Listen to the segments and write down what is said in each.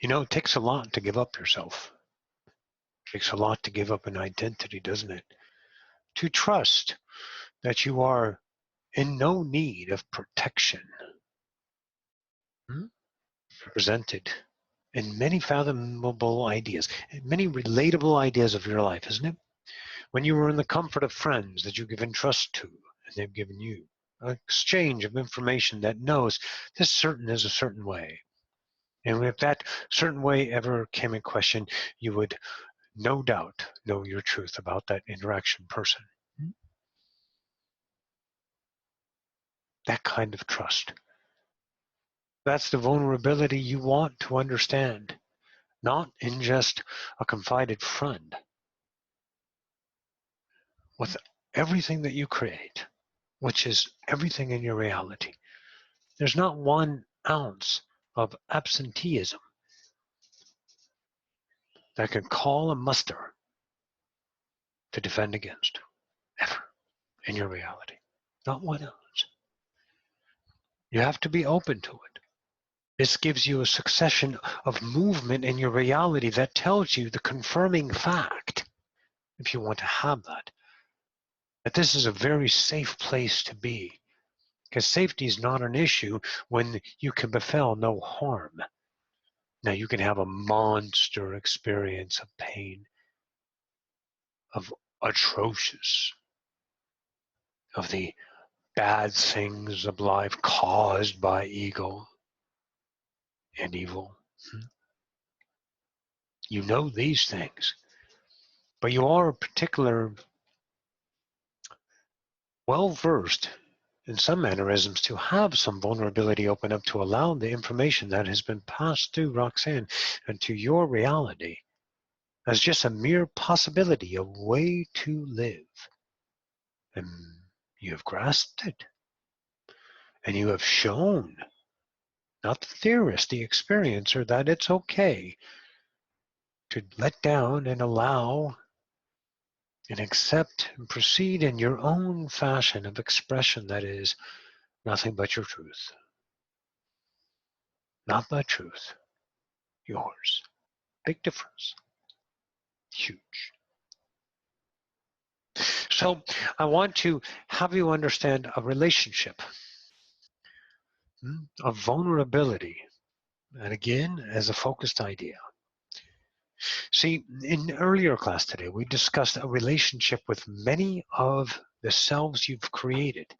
You know, it takes a lot to give up yourself. It takes a lot to give up an identity, doesn't it? To trust that you are in no need of protection. Represented in many fathomable ideas, many relatable ideas of your life, isn't it? When you were in the comfort of friends that you've given trust to, and they've given you an exchange of information that knows this certain is a certain way. And if that certain way ever came in question, you would no doubt know your truth about that interaction person. That kind of trust. That's the vulnerability you want to understand, not in just a confided friend. With everything that you create, which is everything in your reality, there's not 1 ounce of absenteeism that can call a muster to defend against, ever, in your reality. Not 1 ounce. You have to be open to it. This gives you a succession of movement in your reality that tells you the confirming fact, if you want to have that this is a very safe place to be. Because safety is not an issue when you can befell no harm. Now you can have a monster experience of pain, of atrocious, of the bad things of life caused by ego and evil. You know these things, but you are a particular well-versed in some mannerisms to have some vulnerability open up to allow the information that has been passed through Roxanne and to your reality as just a mere possibility, a way to live. And you have grasped it. And you have shown, not the theorist, the experiencer, that it's okay to let down and allow and accept and proceed in your own fashion of expression that is nothing but your truth. Not my truth, yours. Big difference. Huge. So I want to have you understand a relationship, a vulnerability, and again, as a focused idea. See, in earlier class today, we discussed a relationship with many of the selves you've created.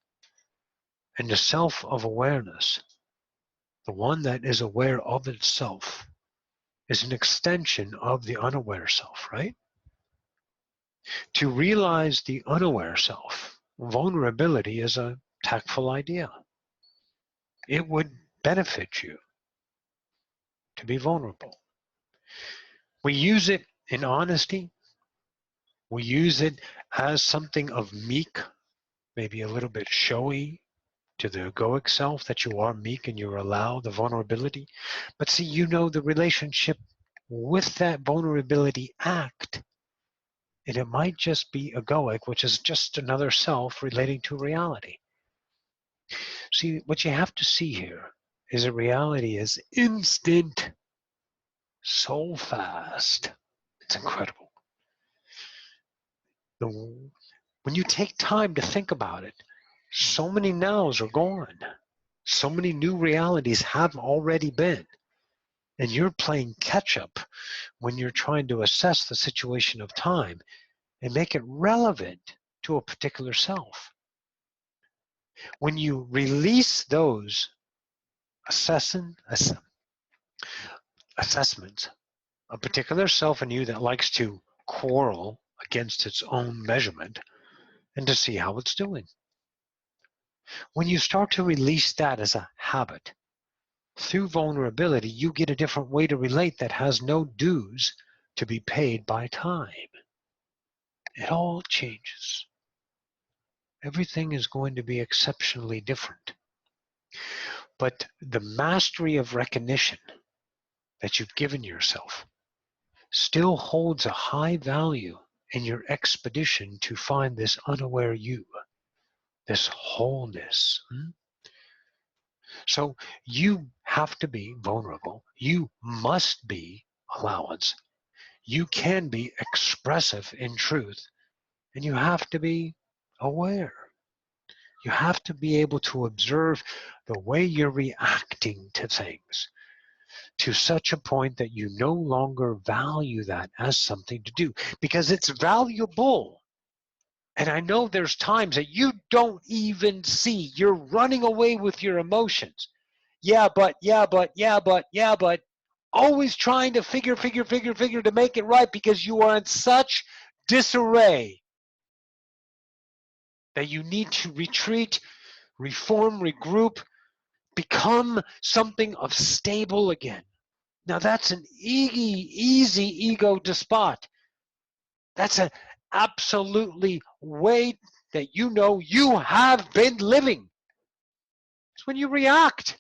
And the self of awareness, the one that is aware of itself, is an extension of the unaware self, right? To realize the unaware self, vulnerability is a tactful idea. It would benefit you to be vulnerable. We use it in honesty. We use it as something of meek, maybe a little bit showy to the egoic self, that you are meek and you allow the vulnerability. But see, you know the relationship with that vulnerability act, and it might just be egoic, which is just another self relating to reality. See, what you have to see here is that reality is instant, so fast. It's incredible. When you take time to think about it, so many nows are gone. So many new realities have already been. And you're playing catch up when you're trying to assess the situation of time and make it relevant to a particular self. When you release those assessments, a particular self in you that likes to quarrel against its own measurement and to see how it's doing. When you start to release that as a habit, through vulnerability, you get a different way to relate that has no dues to be paid by time. It all changes. Everything is going to be exceptionally different. But the mastery of recognition that you've given yourself still holds a high value in your expedition to find this unaware you, this wholeness. So you have to be vulnerable. You must be allowance. You can be expressive in truth, and you have to be aware. You have to be able to observe the way you're reacting to things to such a point that you no longer value that as something to do because it's valuable. And I know there's times that you don't even see. You're running away with your emotions. Yeah, but, yeah, but, yeah, but, yeah, but. Always trying to figure to make it right because you are in such disarray that you need to retreat, reform, regroup, become something of stable again. Now that's an easy ego to spot. That's an absolutely way that you know you have been living. It's when you react.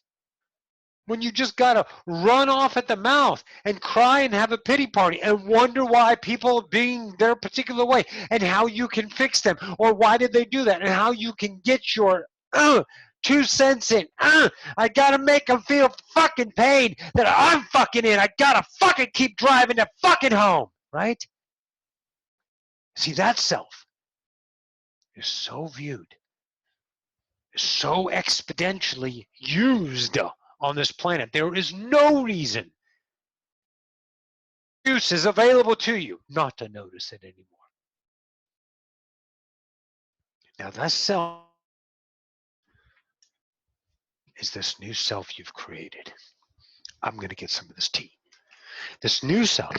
When you just gotta run off at the mouth and cry and have a pity party and wonder why people are being their particular way and how you can fix them or why did they do that and how you can get your 2 cents in. I gotta make them feel fucking pain that I'm fucking in. I gotta fucking keep driving to fucking home, right? See, that self is so viewed, is so exponentially used on this planet. There is no reason use is available to you not to notice it anymore. Now that self is this new self you've created. I'm going to get some of this tea. This new self.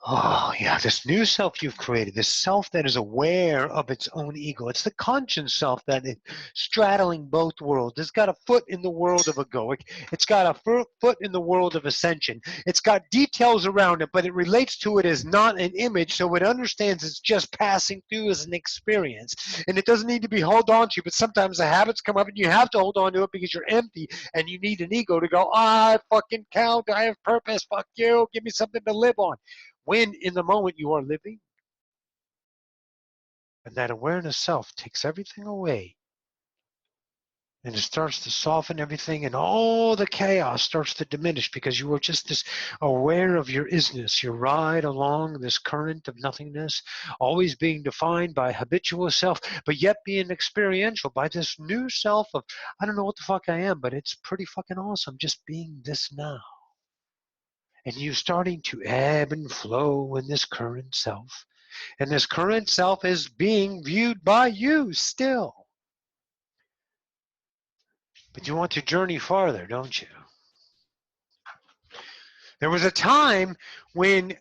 Oh, yeah, this new self you've created, this self that is aware of its own ego. It's the conscious self that is straddling both worlds. It's got a foot in the world of egoic. It's got a foot in the world of ascension. It's got details around it, but it relates to it as not an image, so it understands it's just passing through as an experience. And it doesn't need to be held on to, but sometimes the habits come up and you have to hold on to it because you're empty and you need an ego to go, I fucking count, I have purpose, fuck you, give me something to live on. When in the moment you are living, and that awareness self takes everything away, and it starts to soften everything, and all the chaos starts to diminish because you are just this aware of your isness, your ride along this current of nothingness, always being defined by habitual self, but yet being experiential by this new self of, I don't know what the fuck I am, but it's pretty fucking awesome just being this now. And you starting to ebb and flow in this current self. And this current self is being viewed by you still. But you want to journey farther, don't you? There was a time when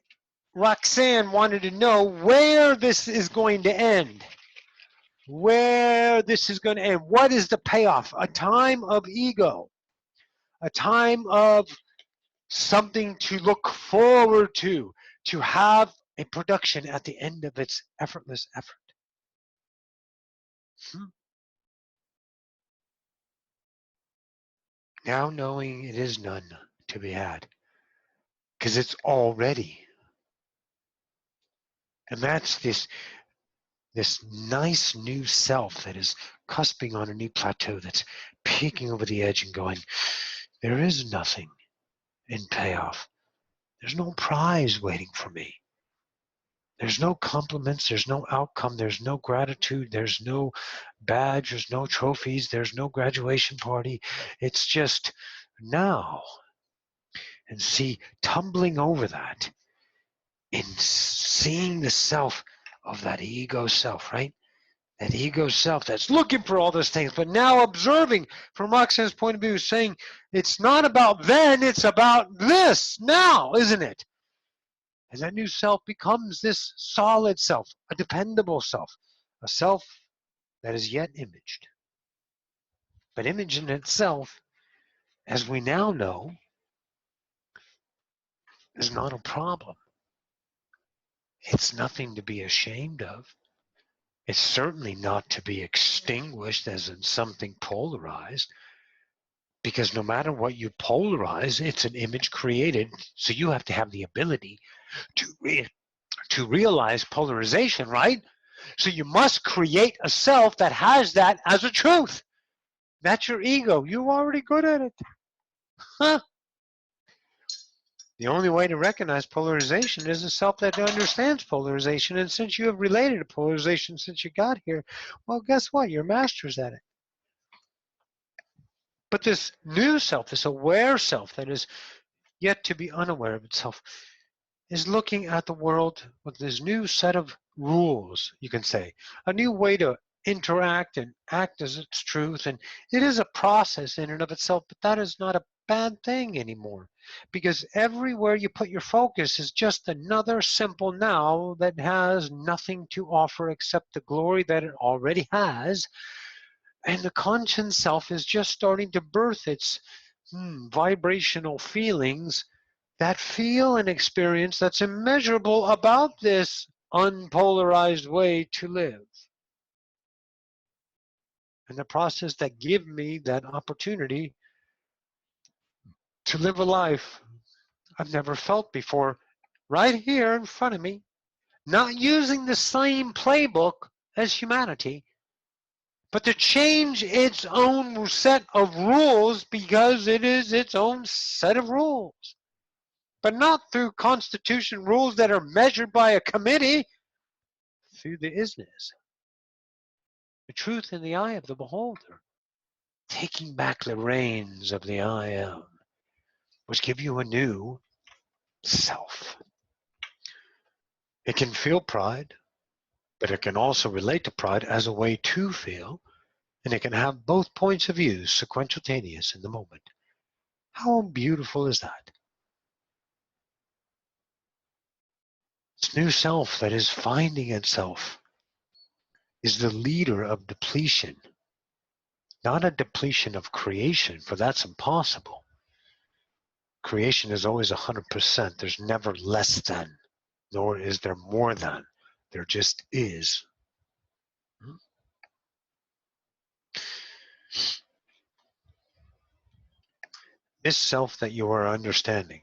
Roxanne wanted to know where this is going to end. Where this is going to end. What is the payoff? A time of ego. A time of something to look forward to have a production at the end of its effortless effort. Now knowing it is none to be had, because it's already. And that's this nice new self that is cusping on a new plateau, that's peeking over the edge and going, there is nothing in payoff. There's no prize waiting for me. There's no compliments, there's no outcome, there's no gratitude, there's no badge, there's no trophies, there's no graduation party. It's just now. And see, tumbling over that in seeing the self of that ego self, right? That ego self that's looking for all those things, but now observing from Roxanne's point of view, saying it's not about then, it's about this now, isn't it? And that new self becomes this solid self, a dependable self, a self that is yet imaged. But image in itself, as we now know, is not a problem. It's nothing to be ashamed of. It's certainly not to be extinguished as in something polarized, because no matter what you polarize, it's an image created. So you have to have the ability to realize polarization, right? So you must create a self that has that as a truth. That's your ego. You're already good at it. Huh? The only way to recognize polarization is a self that understands polarization. And since you have related to polarization since you got here, well, guess what? You're masters at it. But this new self, this aware self that is yet to be unaware of itself, is looking at the world with this new set of rules, you can say, a new way to interact and act as its truth. And it is a process in and of itself, but that is not a bad thing anymore, because everywhere you put your focus is just another simple now that has nothing to offer except the glory that it already has. And the conscious self is just starting to birth its vibrational feelings that feel an experience that's immeasurable about this unpolarized way to live. And the process that give me that opportunity to live a life I've never felt before, right here in front of me, not using the same playbook as humanity, but to change its own set of rules because it is its own set of rules. But not through constitution rules that are measured by a committee, through the isness, the truth in the eye of the beholder, taking back the reins of the I am, which give you a new self. It can feel pride, but it can also relate to pride as a way to feel, and it can have both points of view sequentialtaneous in the moment. How beautiful is that? This new self that is finding itself is the leader of depletion, not a depletion of creation, for that's impossible. Creation is always 100%. There's never less than, nor is there more than. There just is. This self that you are understanding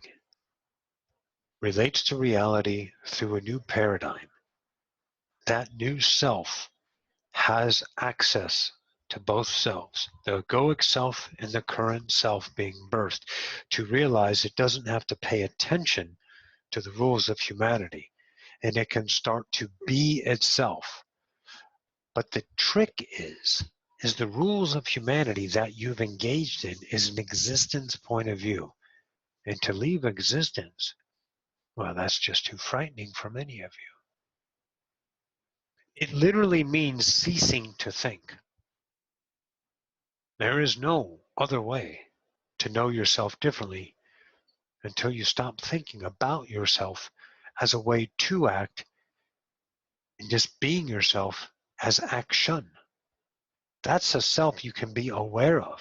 relates to reality through a new paradigm. That new self has access to both selves, the egoic self and the current self being birthed, to realize it doesn't have to pay attention to the rules of humanity, and it can start to be itself. But the trick is the rules of humanity that you've engaged in is an existence point of view. And to leave existence, well, that's just too frightening for many of you. It literally means ceasing to think. There is no other way to know yourself differently until you stop thinking about yourself as a way to act and just being yourself as action. That's a self you can be aware of.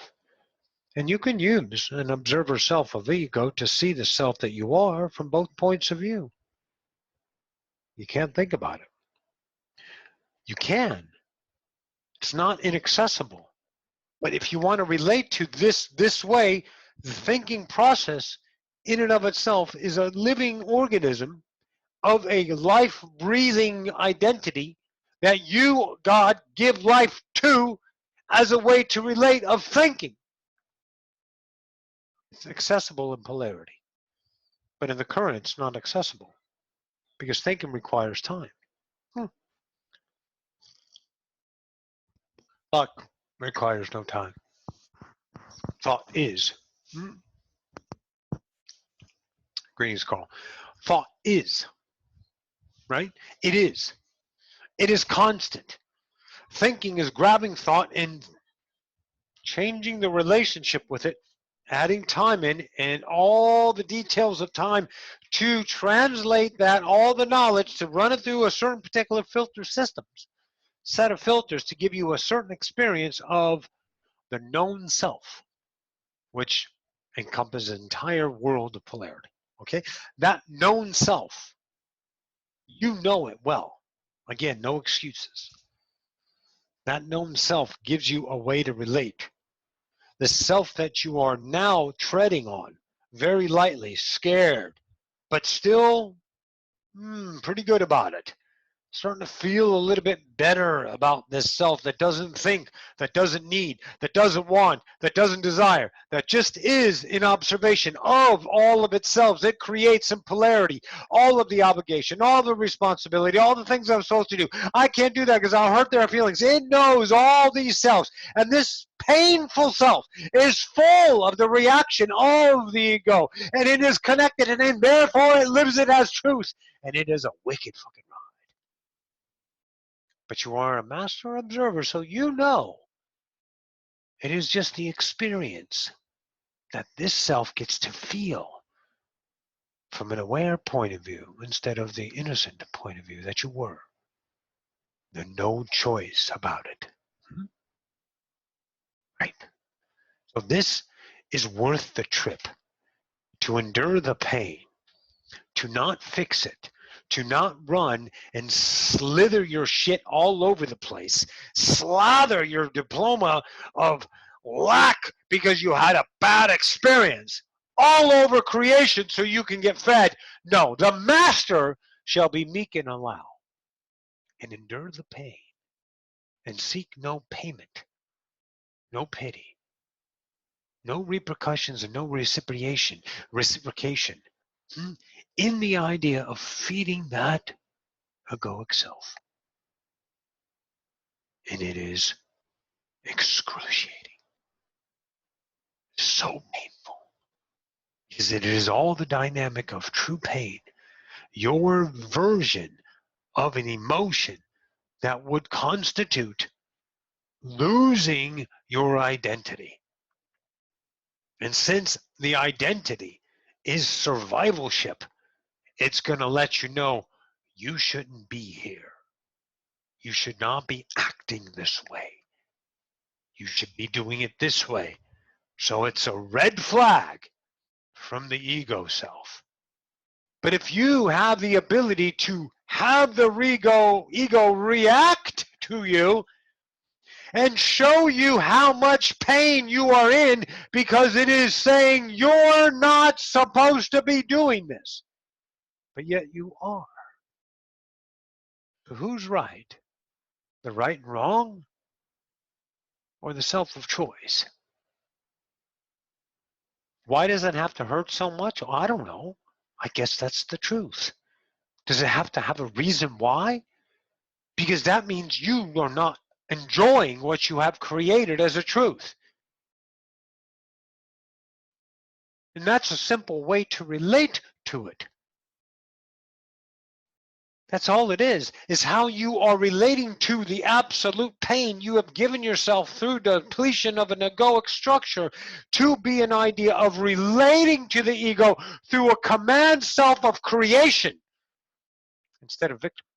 And you can use an observer self of ego to see the self that you are from both points of view. You can't think about it. You can. It's not inaccessible. But if you want to relate to this way, the thinking process in and of itself is a living organism of a life-breathing identity that you, God, give life to as a way to relate of thinking. It's accessible in polarity. But in the current, it's not accessible because thinking requires time. Thought requires no time. Thought is. Greetings, Carl. Thought is. Right? It is. It is constant. Thinking is grabbing thought and changing the relationship with it, adding time in and all the details of time to translate that, all the knowledge, to run it through a certain particular filter systems, set of filters to give you a certain experience of the known self, which encompasses an entire world of polarity. Okay? That known self, you know it well. Again, no excuses. That known self gives you a way to relate. The self that you are now treading on very lightly, scared, but still pretty good about it, starting to feel a little bit better about this self that doesn't think, that doesn't need, that doesn't want, that doesn't desire, that just is in observation of all of itself. It creates some polarity, all of the obligation, all the responsibility, all the things I'm supposed to do. I can't do that because I'll hurt their feelings. It knows all these selves. And this painful self is full of the reaction of the ego. And it is connected, and therefore it lives it as truth. And it is a wicked fucking ride. But you are a master observer, so you know it is just the experience that this self gets to feel from an aware point of view instead of the innocent point of view that you were. There's no choice about it. Right? So this is worth the trip, to endure the pain, to not fix it, to not run and slither your shit all over the place, slather your diploma of lack because you had a bad experience all over creation so you can get fed. No, the master shall be meek and allow, and endure the pain, and seek no payment, no pity, no repercussions, and no reciprocation, in the idea of feeding that egoic self. And it is excruciating, so painful, because it is all the dynamic of true pain, your version of an emotion that would constitute losing your identity. And since the identity is survivalship, it's going to let you know you shouldn't be here. You should not be acting this way. You should be doing it this way. So it's a red flag from the ego self. But if you have the ability to have the ego react to you and show you how much pain you are in because it is saying you're not supposed to be doing this, but yet you are. So who's right? The right and wrong, or the self of choice? Why does it have to hurt so much? I don't know. I guess that's the truth. Does it have to have a reason why? Because that means you are not enjoying what you have created as a truth. And that's a simple way to relate to it. That's all it is how you are relating to the absolute pain you have given yourself through the depletion of an egoic structure to be an idea of relating to the ego through a command self of creation instead of victim.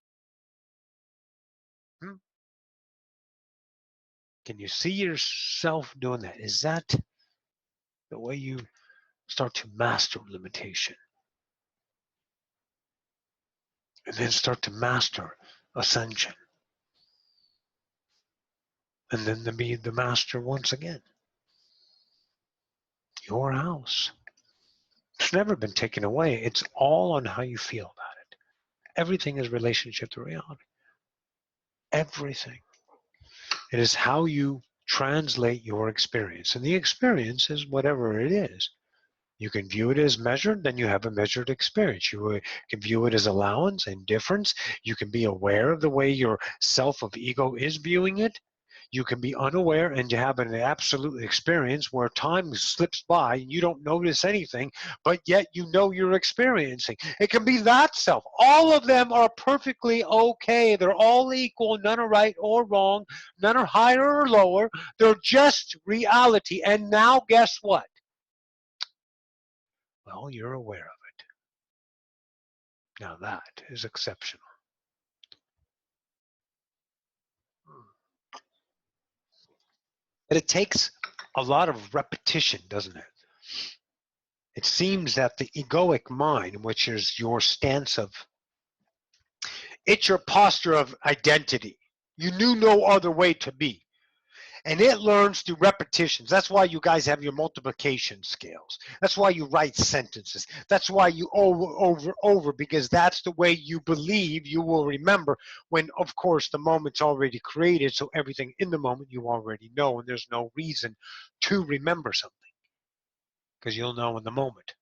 Can you see yourself doing that? Is that the way you start to master limitation? And then start to master ascension. And then to be the master once again. Your house. It's never been taken away. It's all on how you feel about it. Everything is relationship to reality. Everything. It is how you translate your experience. And the experience is whatever it is. You can view it as measured, then you have a measured experience. You can view it as allowance, indifference. You can be aware of the way your self of ego is viewing it. You can be unaware and you have an absolute experience where time slips by and you don't notice anything, but yet you know you're experiencing. It can be that self. All of them are perfectly okay. They're all equal. None are right or wrong. None are higher or lower. They're just reality. And now guess what? Well, you're aware of it. Now that is exceptional. But it takes a lot of repetition, doesn't it? It seems that the egoic mind, which is your stance of, it's your posture of identity. You knew no other way to be. And it learns through repetitions. That's why you guys have your multiplication scales. That's why you write sentences. That's why you over, because that's the way you believe you will remember when, of course, the moment's already created, so everything in the moment you already know, and there's no reason to remember something because you'll know in the moment.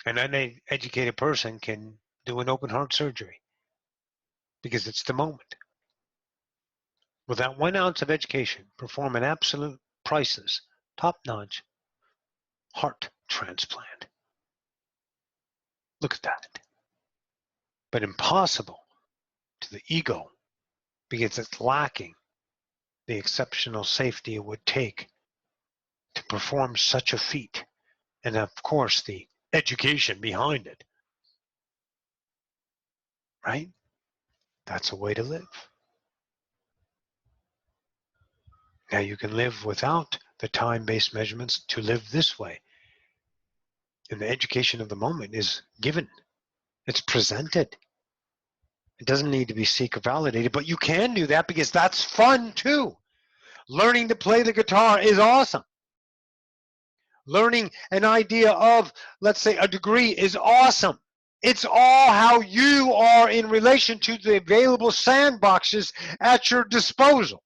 An uneducated person can do an open heart surgery because it's the moment. Without 1 ounce of education, perform an absolute priceless, top-notch heart transplant. Look at that. But impossible to the ego because it's lacking the exceptional safety it would take to perform such a feat. And of course, the education behind it. Right? That's a way to live. Now you can live without the time-based measurements to live this way. And the education of the moment is given. It's presented. It doesn't need to be seeker validated, but you can do that because that's fun too. Learning to play the guitar is awesome. Learning an idea of, let's say, a degree is awesome. It's all how you are in relation to the available sandboxes at your disposal.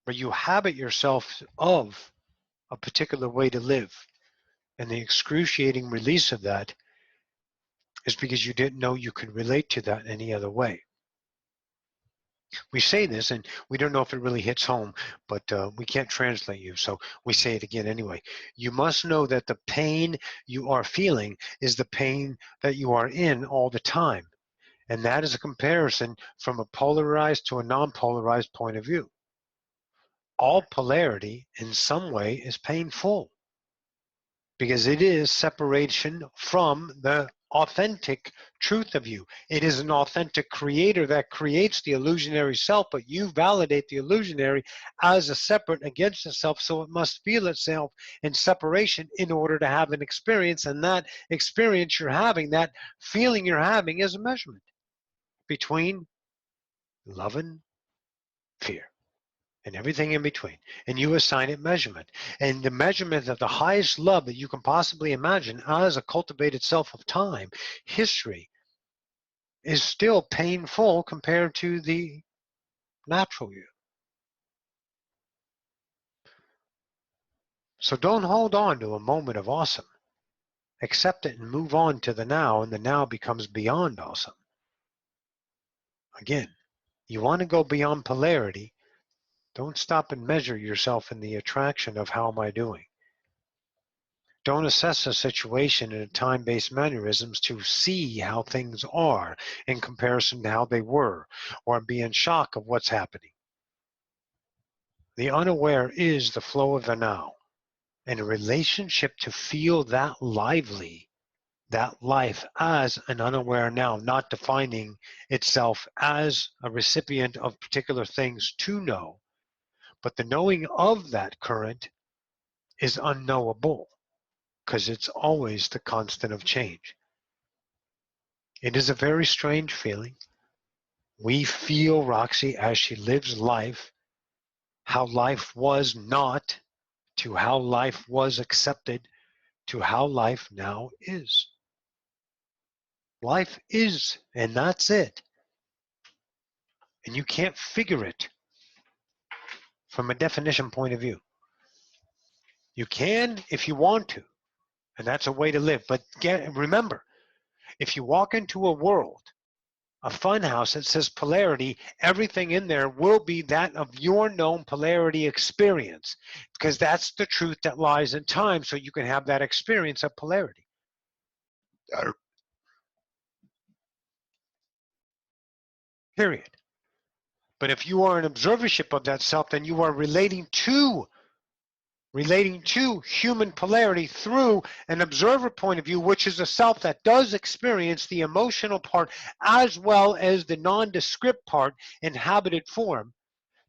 But you habit yourself of a particular way to live. And the excruciating release of that is because you didn't know you could relate to that any other way. We say this, and we don't know if it really hits home, but we can't translate you, so we say it again anyway. You must know that the pain you are feeling is the pain that you are in all the time. And that is a comparison from a polarized to a non-polarized point of view. All polarity in some way is painful because it is separation from the authentic truth of you. It is an authentic creator that creates the illusionary self, but you validate the illusionary as a separate against itself, so it must feel itself in separation in order to have an experience, and that experience you're having, that feeling you're having, is a measurement between love and fear and everything in between, and you assign it measurement. And the measurement of the highest love that you can possibly imagine as a cultivated self of time, history, is still painful compared to the natural you. So don't hold on to a moment of awesome. Accept it and move on to the now, and the now becomes beyond awesome. Again, you want to go beyond polarity. Don't stop and measure yourself in the attraction of how am I doing. Don't assess a situation in time-based mannerisms to see how things are in comparison to how they were, or be in shock of what's happening. The unaware is the flow of the now, and a relationship to feel that lively, that life as an unaware now, not defining itself as a recipient of particular things to know, but the knowing of that current is unknowable because it's always the constant of change. It is a very strange feeling. We feel Roxy as she lives life, how life was not, to how life was accepted, to how life now is. Life is, and that's it. And you can't figure it from a definition point of view. You can if you want to, and that's a way to live. But remember, if you walk into a world, a fun house that says polarity, everything in there will be that of your known polarity experience, because that's the truth that lies in time, so you can have that experience of polarity. Period. But if you are an observership of that self, then you are relating to human polarity through an observer point of view, which is a self that does experience the emotional part as well as the nondescript part, inhabited form,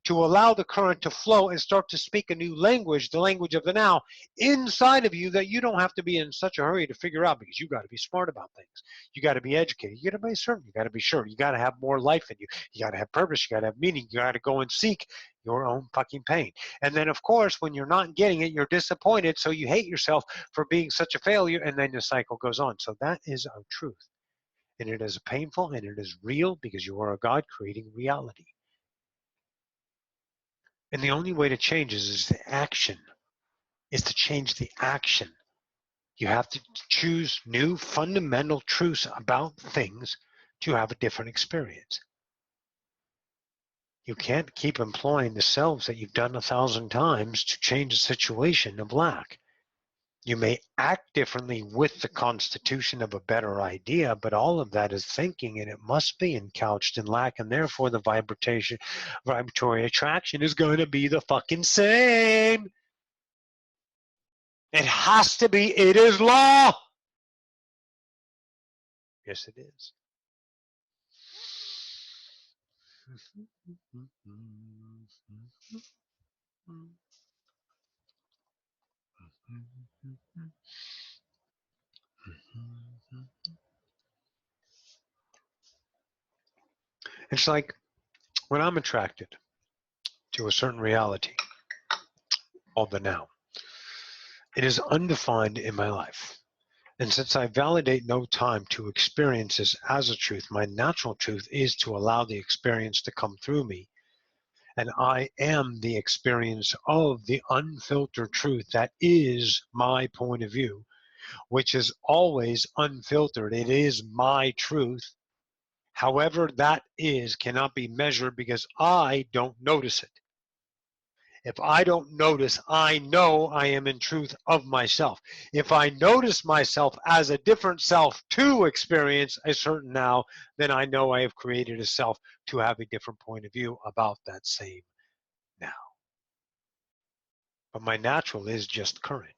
to allow the current to flow and start to speak a new language, the language of the now, inside of you, that you don't have to be in such a hurry to figure out, because you got to be smart about things. You got to be educated. You got to be certain. You got to be sure. You got to have more life in you. You got to have purpose. You got to have meaning. You got to go and seek your own fucking pain. And then, of course, when you're not getting it, you're disappointed. So you hate yourself for being such a failure. And then the cycle goes on. So that is our truth. And it is painful and it is real, because you are a God creating reality. And the only way to change is the action, is to change the action. You have to choose new fundamental truths about things to have a different experience. You can't keep employing the selves that you've done 1,000 times to change the situation of lack. You may act differently with the constitution of a better idea, but all of that is thinking, and it must be encouched in lack, and therefore the vibratory attraction is going to be the fucking same. It has to be. It is law. Yes, it is. It's like when I'm attracted to a certain reality called the now. It is undefined in my life. And since I validate no time to experiences as a truth, my natural truth is to allow the experience to come through me. And I am the experience of the unfiltered truth that is my point of view, which is always unfiltered. It is my truth. However that is cannot be measured because I don't notice it. If I don't notice, I know I am in truth of myself. If I notice myself as a different self to experience a certain now, then I know I have created a self to have a different point of view about that same now. But my natural is just current.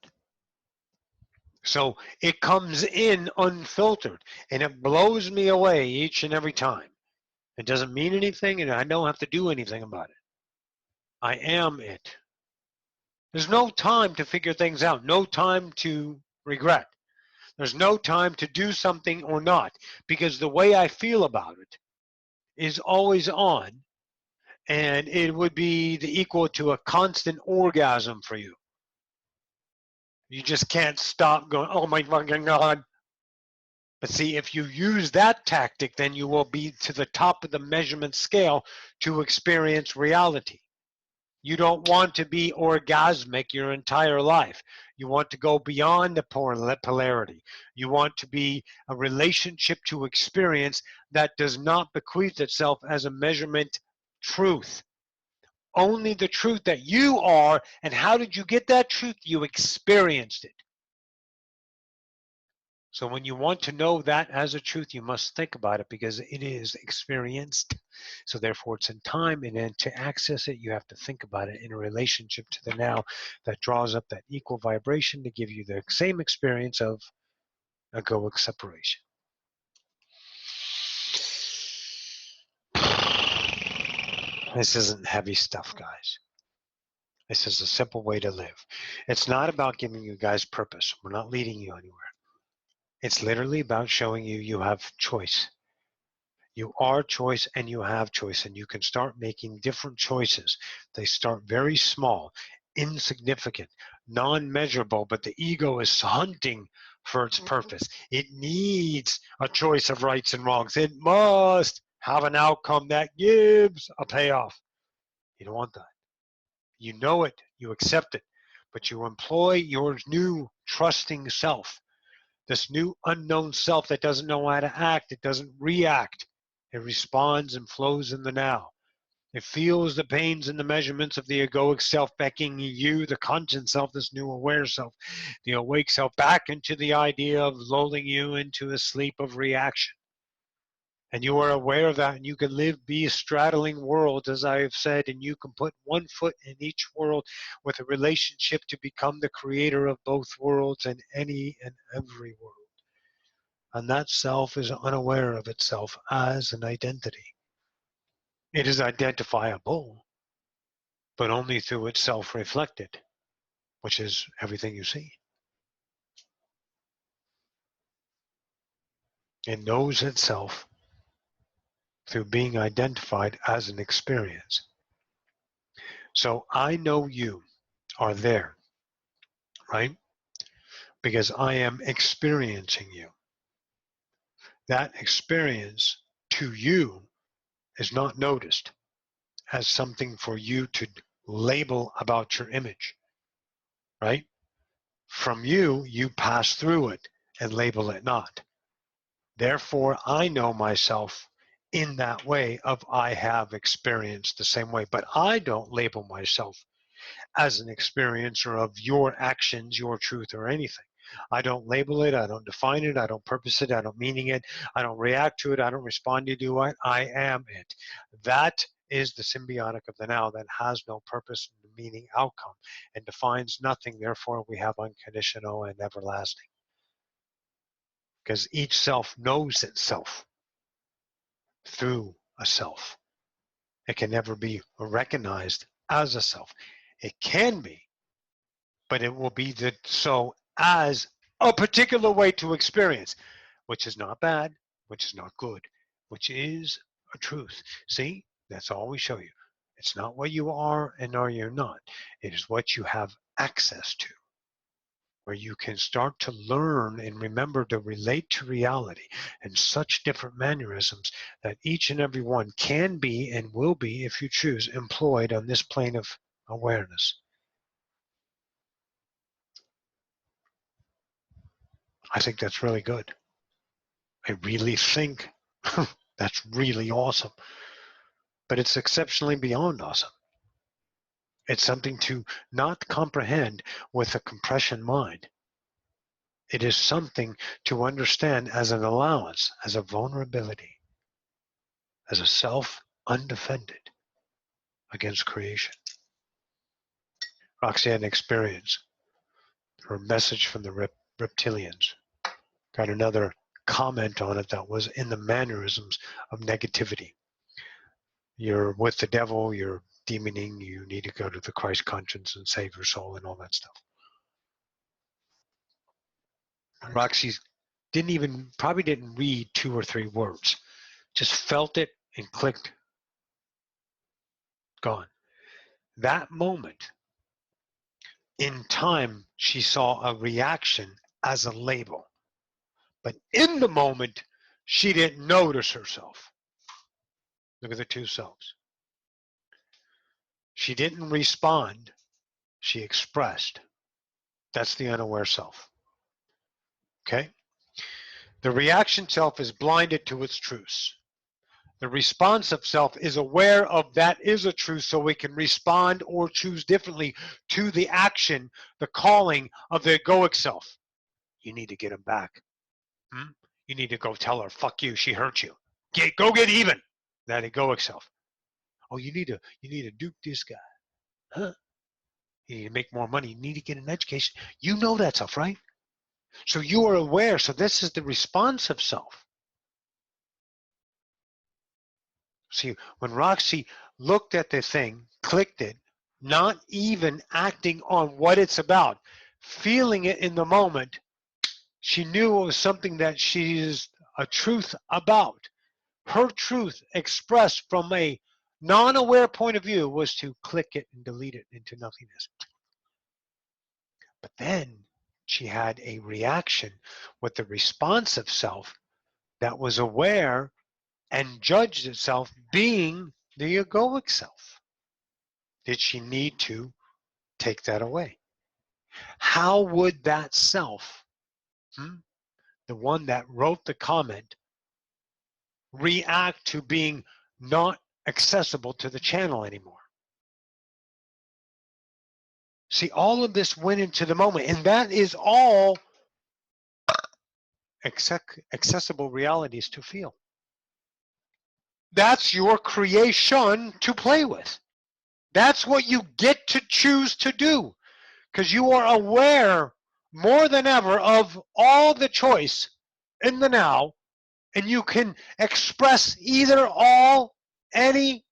So it comes in unfiltered, and it blows me away each and every time. It doesn't mean anything, and I don't have to do anything about it. I am it. There's no time to figure things out, no time to regret. There's no time to do something or not, because the way I feel about it is always on, and it would be the equal to a constant orgasm for you. You just can't stop going, oh my fucking God. But see, if you use that tactic, then you will be to the top of the measurement scale to experience reality. You don't want to be orgasmic your entire life. You want to go beyond the polarity. You want to be a relationship to experience that does not bequeath itself as a measurement truth. Only the truth that you are, and how did you get that truth? You experienced it. So when you want to know that as a truth, you must think about it because it is experienced. So therefore it's in time, and then to access it, you have to think about it in a relationship to the now that draws up that equal vibration to give you the same experience of egoic separation. This isn't heavy stuff, guys. This is a simple way to live. It's not about giving you guys purpose. We're not leading you anywhere. It's literally about showing you you have choice. You are choice and you have choice, and you can start making different choices. They start very small, insignificant, non-measurable, but the ego is hunting for its purpose. It needs a choice of rights and wrongs. It must have an outcome that gives a payoff. You don't want that. You know it, you accept it, but you employ your new trusting self, this new unknown self that doesn't know how to act, it doesn't react. It responds and flows in the now. It feels the pains and the measurements of the egoic self beckoning you, the conscious self, this new aware self, the awake self, back into the idea of lulling you into a sleep of reaction. And you are aware of that, and you can live, be straddling worlds, as I have said, and you can put one foot in each world with a relationship to become the creator of both worlds and any and every world. And that self is unaware of itself as an identity. It is identifiable, but only through itself reflected, which is everything you see. It knows itself through being identified as an experience. So I know you are there, right? Because I am experiencing you. That experience to you is not noticed as something for you to label about your image, right? From you, you pass through it and label it not. Therefore, I know myself in that way of I have experienced the same way, but I don't label myself as an experiencer of your actions, your truth, or anything. I don't label it, I don't define it, I don't purpose it, I don't meaning it, I don't react to it, I don't respond to it, I am it. That is the symbiotic of the now that has no purpose, meaning, outcome, and defines nothing. Therefore, we have unconditional and everlasting. Because each self knows itself through a self. It can never be recognized as a self. It can be, but it will be so as a particular way to experience, which is not bad, which is not good, which is a truth. See, that's all we show you. It's not what you are and are you not. It is what you have access to, where you can start to learn and remember to relate to reality in such different mannerisms that each and every one can be and will be, if you choose, employed on this plane of awareness. I think that's really good. I really think that's really awesome. But it's exceptionally beyond awesome. It's something to not comprehend with a compression mind. It is something to understand as an allowance, as a vulnerability, as a self undefended against creation. Roxanne experience, her message from the reptilians. Got another comment on it that was in the mannerisms of negativity. You're with the devil, you're demoning, you need to go to the Christ conscience and save your soul and all that stuff. Roxy probably didn't read 2 or 3 words, just felt it and clicked, gone. That moment in time, she saw a reaction as a label. But in the moment, she didn't notice herself. Look at the two selves. She didn't respond, she expressed. That's the unaware self. Okay? The reaction self is blinded to its truths. The responsive self is aware of that is a truth, so we can respond or choose differently to the action, the calling of the egoic self. You need to get him back. You need to go tell her, fuck you, she hurt you. Go get even. That egoic self. Oh, you need to dupe this guy. Huh? You need to make more money. You need to get an education. You know that stuff, right? So you are aware. So this is the responsive self. See, when Roxy looked at the thing, clicked it, not even acting on what it's about, feeling it in the moment, she knew it was something that she is a truth about. Her truth expressed from a non-aware point of view was to click it and delete it into nothingness. But then she had a reaction with the responsive self that was aware and judged itself being the egoic self. Did she need to take that away? How would that self, the one that wrote the comment, react to being not accessible to the channel anymore? See, all of this went into the moment, and that is all accessible realities to feel. That's your creation to play with. That's what you get to choose to do, because you are aware more than ever of all the choice in the now, and you can express either, all, any,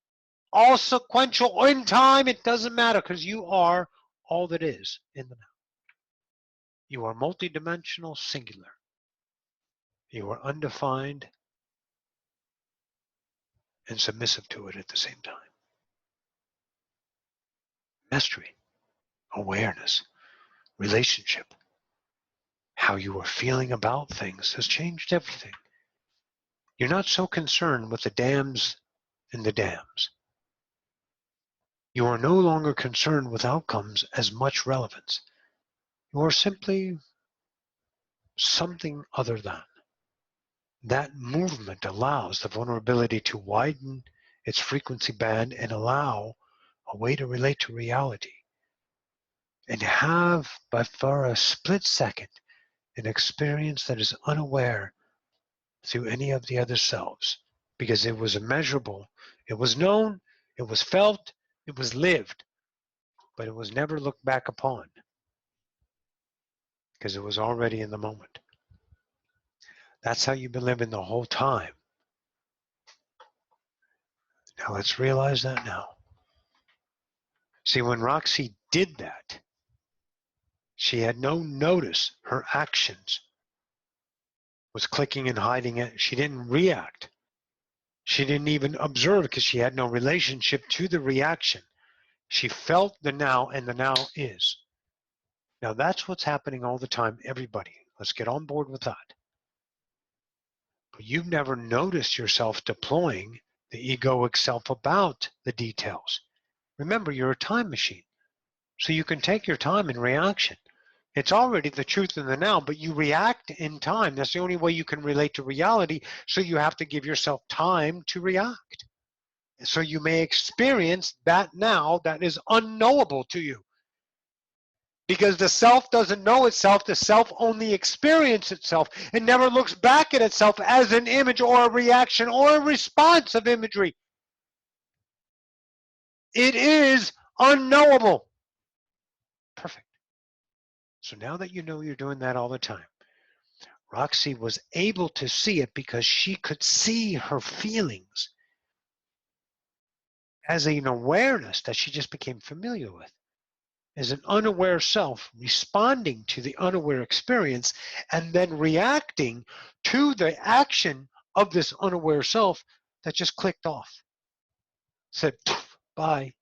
all sequential, in time, it doesn't matter because you are all that is in the now. You are multidimensional, singular. You are undefined and submissive to it at the same time. Mastery, awareness, relationship, how you are feeling about things has changed everything. You're not so concerned with the dams and the dams. You are no longer concerned with outcomes as much relevance. You are simply something other than. That movement allows the vulnerability to widen its frequency band and allow a way to relate to reality and have, but for a split second, an experience that is unaware through any of the other selves, because it was immeasurable, it was known, it was felt, it was lived, but it was never looked back upon because it was already in the moment. That's how you've been living the whole time. Now let's realize that now. See, when Roxy did that, she had no notice. Her actions was clicking and hiding it. She didn't react. She didn't even observe because she had no relationship to the reaction. She felt the now, and the now is. Now that's what's happening all the time, everybody. Let's get on board with that. But you've never noticed yourself deploying the egoic self about the details. Remember, you're a time machine. So you can take your time in reaction. It's already the truth in the now, but you react in time. That's the only way you can relate to reality, so you have to give yourself time to react. So you may experience that now that is unknowable to you. Because the self doesn't know itself, the self only experiences itself. It never looks back at itself as an image or a reaction or a response of imagery. It is unknowable. Perfect. So now that you know you're doing that all the time, Roxy was able to see it because she could see her feelings as an awareness that she just became familiar with, as an unaware self responding to the unaware experience and then reacting to the action of this unaware self that just clicked off, said, bye.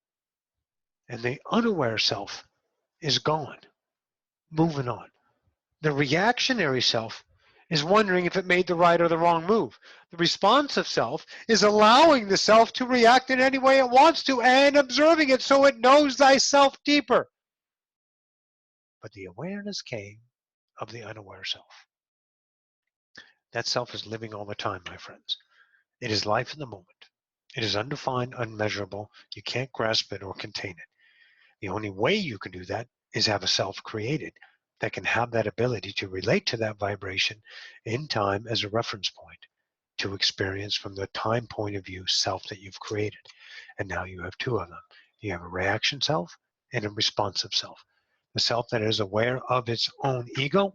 And the unaware self is gone, moving on. The reactionary self is wondering if it made the right or the wrong move. The responsive self is allowing the self to react in any way it wants to and observing it so it knows thyself deeper. But the awareness came of the unaware self. That self is living all the time, my friends. It is life in the moment. It is undefined, unmeasurable. You can't grasp it or contain it. The only way you can do that is have a self created that can have that ability to relate to that vibration in time as a reference point to experience from the time point of view self that you've created. And now you have two of them. You have a reaction self and a responsive self. The self that is aware of its own ego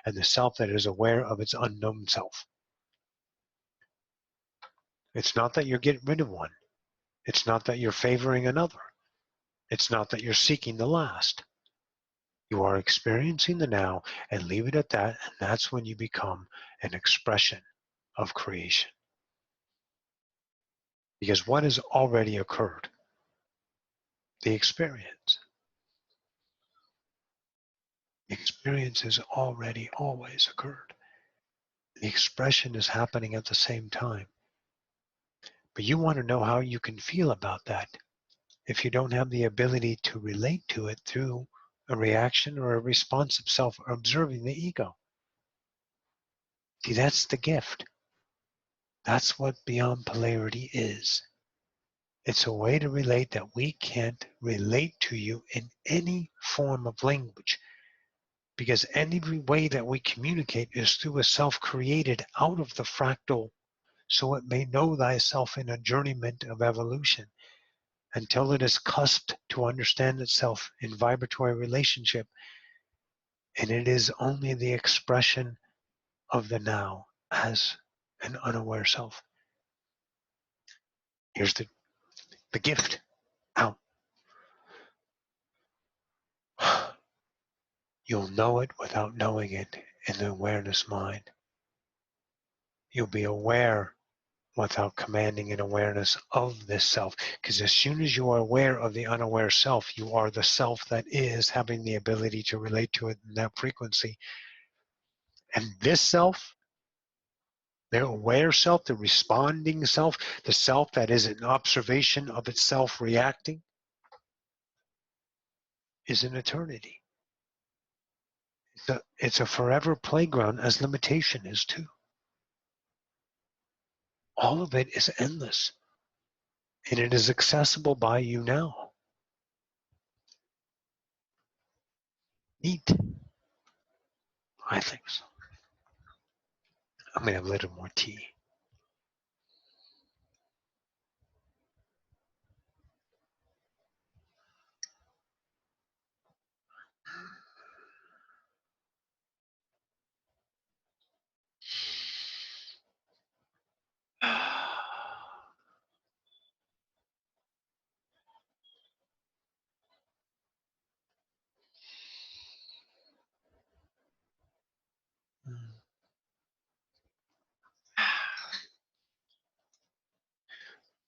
and the self that is aware of its unknown self. It's not that you're getting rid of one. It's not that you're favoring another. It's not that you're seeking the last. You are experiencing the now and leave it at that, and that's when you become an expression of creation. Because what has already occurred? The experience. The experience has already always occurred. The expression is happening at the same time. But you want to know how you can feel about that if you don't have the ability to relate to it through a reaction or a responsive self observing the ego. See, that's the gift. That's what beyond polarity is. It's a way to relate that we can't relate to you in any form of language, because any way that we communicate is through a self created out of the fractal, so it may know thyself in a journeyment of evolution until it is cusped to understand itself in vibratory relationship, and it is only the expression of the now as an unaware self. Here's the the gift out. You'll know it without knowing it in the awareness mind. You'll be aware without commanding an awareness of this self. Because as soon as you are aware of the unaware self, you are the self that is having the ability to relate to it in that frequency. And this self, the aware self, the responding self, the self that is an observation of itself reacting, is an eternity. It's a forever playground, as limitation is too. All of it is endless. And it is accessible by you now. Neat. I think so. I'm going to have a little more tea.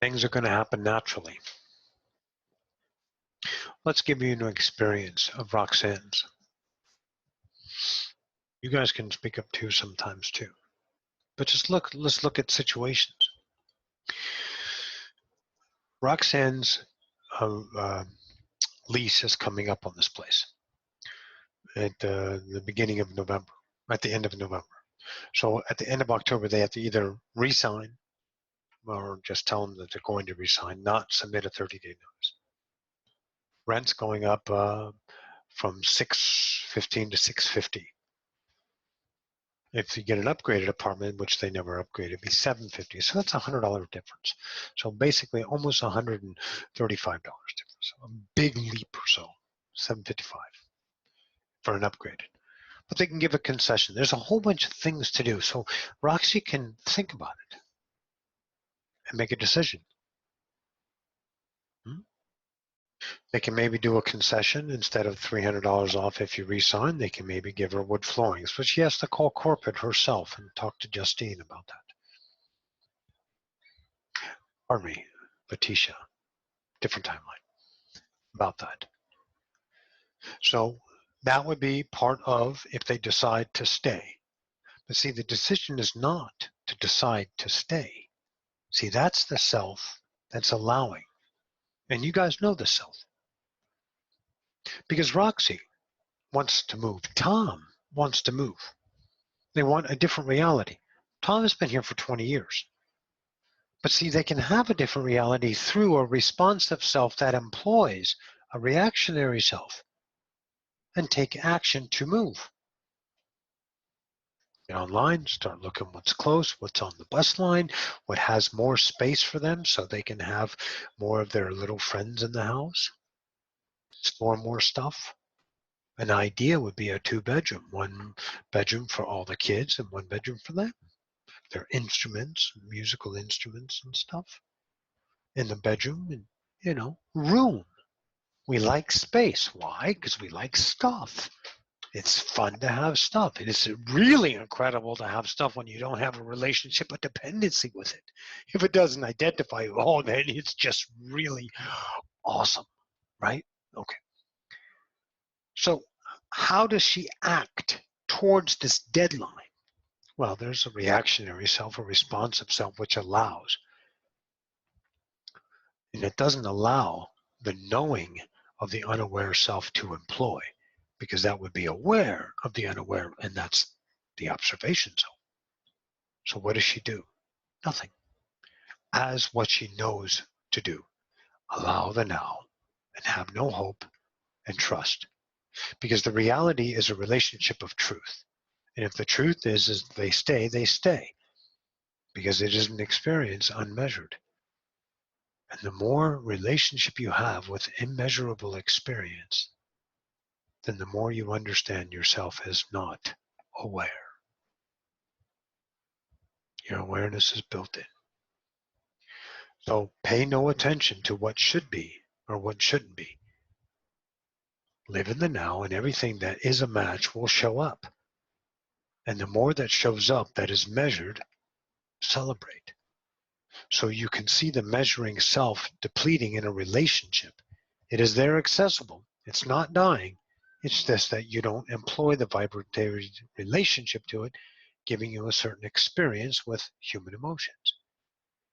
Things are going to happen naturally. Let's give you an experience of Roxanne's. You guys can speak up too sometimes too. But just let's look at situations. Roxanne's lease is coming up on this place at the beginning of November, at the end of November. So at the end of October, they have to either re-sign or just tell them that they're going to re-sign, not submit a 30-day notice. Rent's going up from $615 to $650. If you get an upgraded apartment, which they never upgraded, it'd be $750. So that's a $100 difference. So basically almost $135 difference. A big leap or so, $755 for an upgraded. But they can give a concession. There's a whole bunch of things to do. So Roxy can think about it and make a decision. They can maybe do a concession. Instead of $300 off if you re-sign, they can maybe give her wood floorings, but she has to call corporate herself and talk to Justine about that. Pardon me, Letitia, different timeline about that. So that would be part of if they decide to stay. But see, the decision is not to decide to stay. See, that's the self that's allowing. And you guys know the self. Because Roxy wants to move. Tom wants to move. They want a different reality. Tom has been here for 20 years. But see, they can have a different reality through a responsive self that employs a reactionary self and take action to move. Get online, start looking what's close, what's on the bus line, what has more space for them so they can have more of their little friends in the house, explore more stuff. An idea would be a 2-bedroom, 1 bedroom for all the kids and 1 bedroom for them. Their instruments, musical instruments and stuff in the bedroom, and room. We like space. Why? Because we like stuff. It's fun to have stuff. It is really incredible to have stuff when you don't have a relationship, a dependency with it. If it doesn't identify you, oh, then it's just really awesome, right? Okay. So how does she act towards this deadline? Well, there's a reactionary self, a responsive self, which allows. And it doesn't allow the knowing of the unaware self to employ, because that would be aware of the unaware, and that's the observation self. So what does she do? Nothing. As what she knows to do. Allow the now and have no hope and trust. Because the reality is a relationship of truth. And if the truth is they stay, they stay. Because it is an experience unmeasured. And the more relationship you have with immeasurable experience, then the more you understand yourself as not aware. Your awareness is built in. So pay no attention to what should be or what shouldn't be. Live in the now, and everything that is a match will show up. And the more that shows up that is measured, celebrate. So you can see the measuring self depleting in a relationship. It is there accessible. It's not dying. It's just that you don't employ the vibratory relationship to it, giving you a certain experience with human emotions.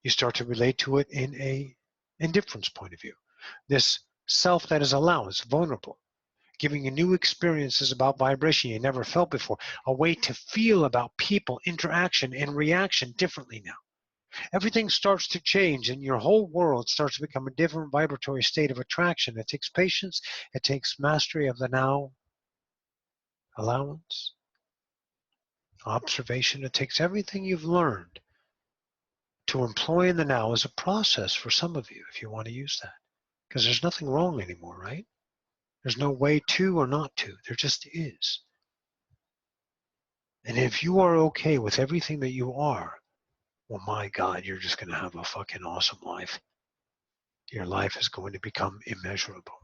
You start to relate to it in a indifference point of view. This self that is allowance, vulnerable, giving you new experiences about vibration you never felt before, a way to feel about people, interaction, and reaction differently now. Everything starts to change, and your whole world starts to become a different vibratory state of attraction. It takes patience, it takes mastery of the now, allowance, observation. It takes everything you've learned to employ in the now as a process for some of you, if you want to use that. Because there's nothing wrong anymore, right? There's no way to or not to. There just is. And if you are okay with everything that you are, well, my God, you're just going to have a fucking awesome life. Your life is going to become immeasurable.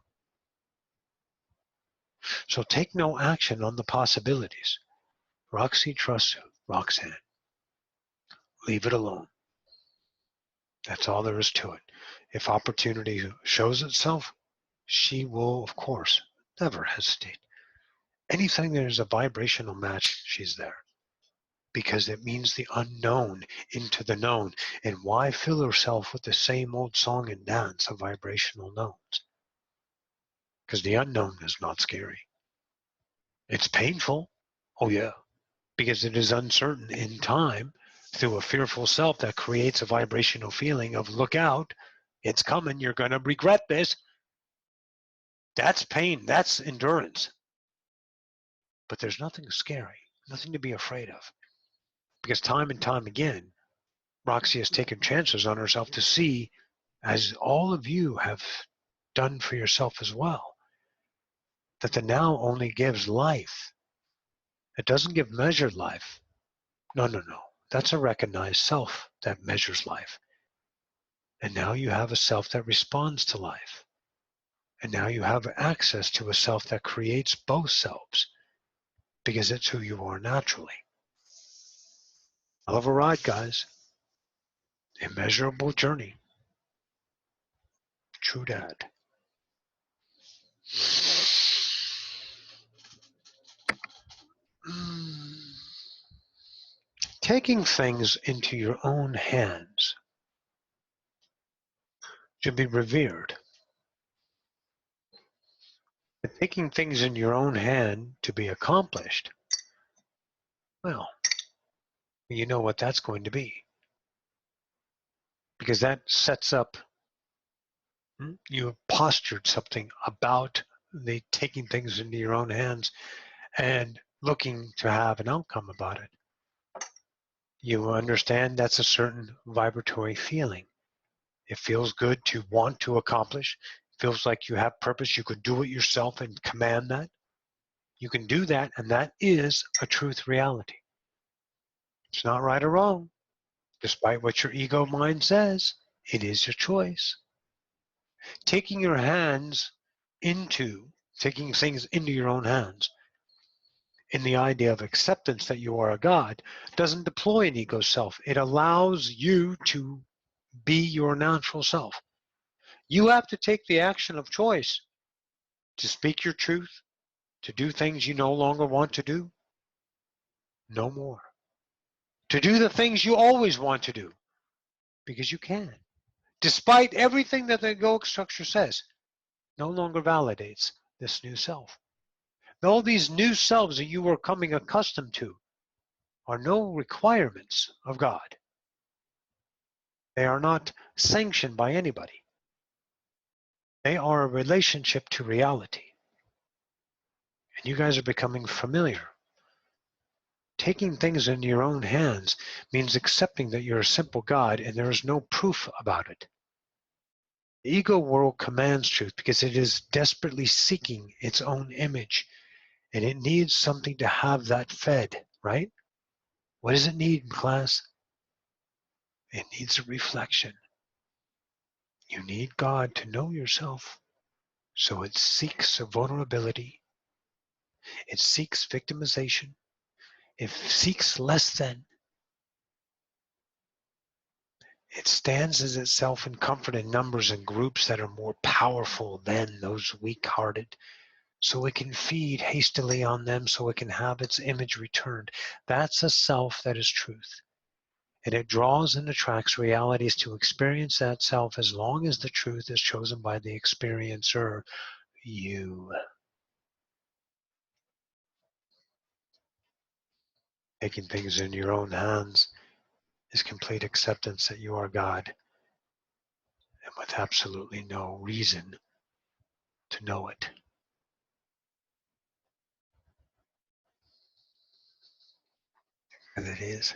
So take no action on the possibilities. Roxy trusts Roxanne. Leave it alone. That's all there is to it. If opportunity shows itself, she will, of course, never hesitate. Anything that is a vibrational match, she's there. Because it means the unknown into the known. And why fill herself with the same old song and dance of vibrational knowns? Because the unknown is not scary. It's painful. Oh, yeah. Because it is uncertain in time through a fearful self that creates a vibrational feeling of look out, it's coming, you're going to regret this. That's pain, that's endurance. But there's nothing scary, nothing to be afraid of. Because time and time again, Roxy has taken chances on herself to see, as all of you have done for yourself as well, that the now only gives life. It doesn't give measured life. No. That's a recognized self that measures life. And now you have a self that responds to life. And now you have access to a self that creates both selves because it's who you are naturally. Hell of a ride, guys. Immeasurable journey. True dat. Taking things into your own hands should be revered. But taking things in your own hand to be accomplished, well, you know what that's going to be. Because that sets up, you have postured something about the taking things into your own hands and looking to have an outcome about it. You understand that's a certain vibratory feeling. It feels good to want to accomplish. It feels like you have purpose. You could do it yourself and command that. You can do that, and that is a truth reality. It's not right or wrong. Despite what your ego mind says, it is your choice. Taking things into your own hands in the idea of acceptance that you are a God doesn't deploy an ego self. It allows you to be your natural self. You have to take the action of choice to speak your truth, to do things you no longer want to do. No more. To do the things you always want to do because you can. Despite everything that the egoic structure says, no longer validates this new self. All these new selves that you are coming accustomed to are no requirements of God. They are not sanctioned by anybody. They are a relationship to reality. And you guys are becoming familiar. Taking things into your own hands means accepting that you're a simple God and there is no proof about it. The ego world commands truth because it is desperately seeking its own image, and it needs something to have that fed, right? What does it need in class? It needs a reflection. You need God to know yourself. So it seeks vulnerability. It seeks victimization. It seeks less than. It stands as itself in comfort in numbers and groups that are more powerful than those weak-hearted. So it can feed hastily on them so it can have its image returned. That's a self that is truth. And it draws and attracts realities to experience that self as long as the truth is chosen by the experiencer, you. Taking things in your own hands is complete acceptance that you are God, and with absolutely no reason to know it. And it is.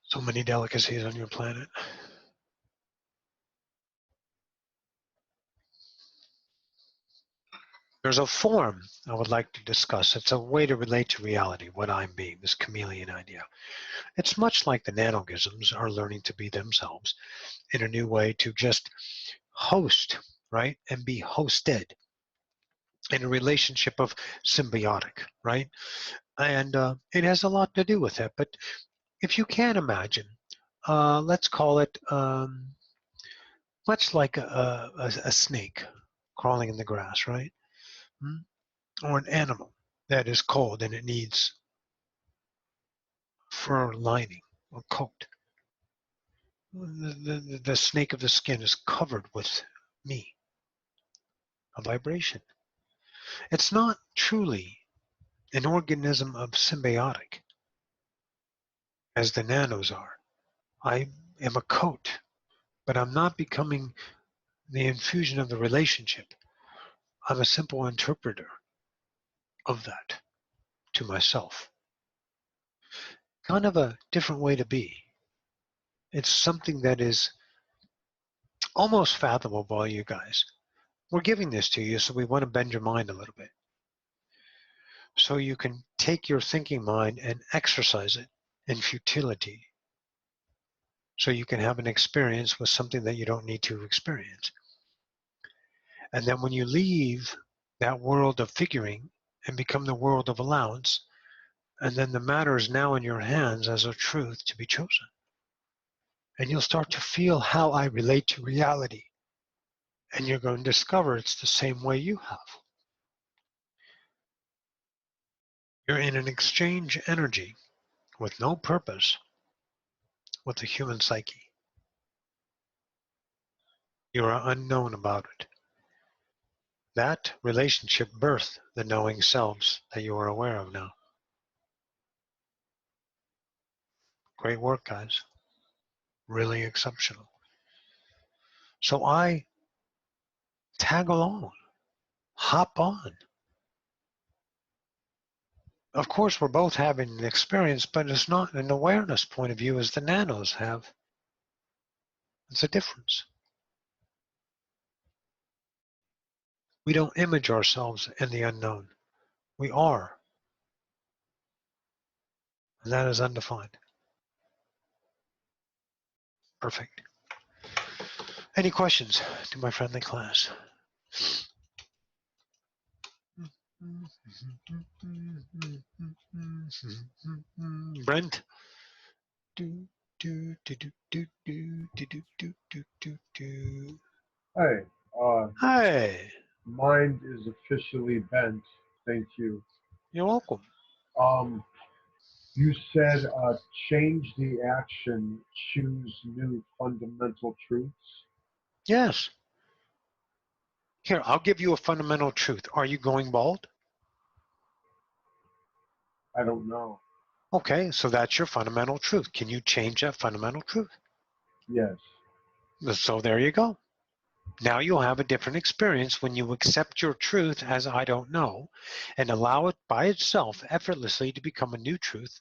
So many delicacies on your planet. There's a form I would like to discuss. It's a way to relate to reality, what I'm being, this chameleon idea. It's much like the nanogisms are learning to be themselves in a new way to just host, right, and be hosted in a relationship of symbiotic, right? And it has a lot to do with it. But if you can imagine, let's call it much like a snake crawling in the grass, right? Or an animal that is cold and it needs fur lining or coat. The snake of the skin is covered with me, a vibration. It's not truly an organism of symbiotic as the nanos are. I am a coat, but I'm not becoming the infusion of the relationship. I'm a simple interpreter of that to myself. Kind of a different way to be. It's something that is almost fathomable, you guys. We're giving this to you, so we want to bend your mind a little bit. So you can take your thinking mind and exercise it in futility. So you can have an experience with something that you don't need to experience. And then when you leave that world of figuring and become the world of allowance, and then the matter is now in your hands as a truth to be chosen. And you'll start to feel how I relate to reality. And you're going to discover it's the same way you have. You're in an exchange energy with no purpose with the human psyche. You are unknown about it. That relationship birthed the knowing selves that you are aware of now. Great work, guys. Really exceptional. So I tag along, hop on. Of course, we're both having an experience, but it's not an awareness point of view as the nanos have. It's a difference. We don't image ourselves in the unknown. We are. And that is undefined. Perfect. Any questions to my friendly class? Brent? Hey, Hey, mind is officially bent. Thank you. you're welcome. Um, you said change the action, choose new fundamental truths. Yes. Here, I'll give you a fundamental truth. Are you going bald? I don't know. Okay, so that's your fundamental truth. Can you change that fundamental truth? Yes. So there you go. Now you'll have a different experience when you accept your truth as I don't know and allow it by itself effortlessly to become a new truth.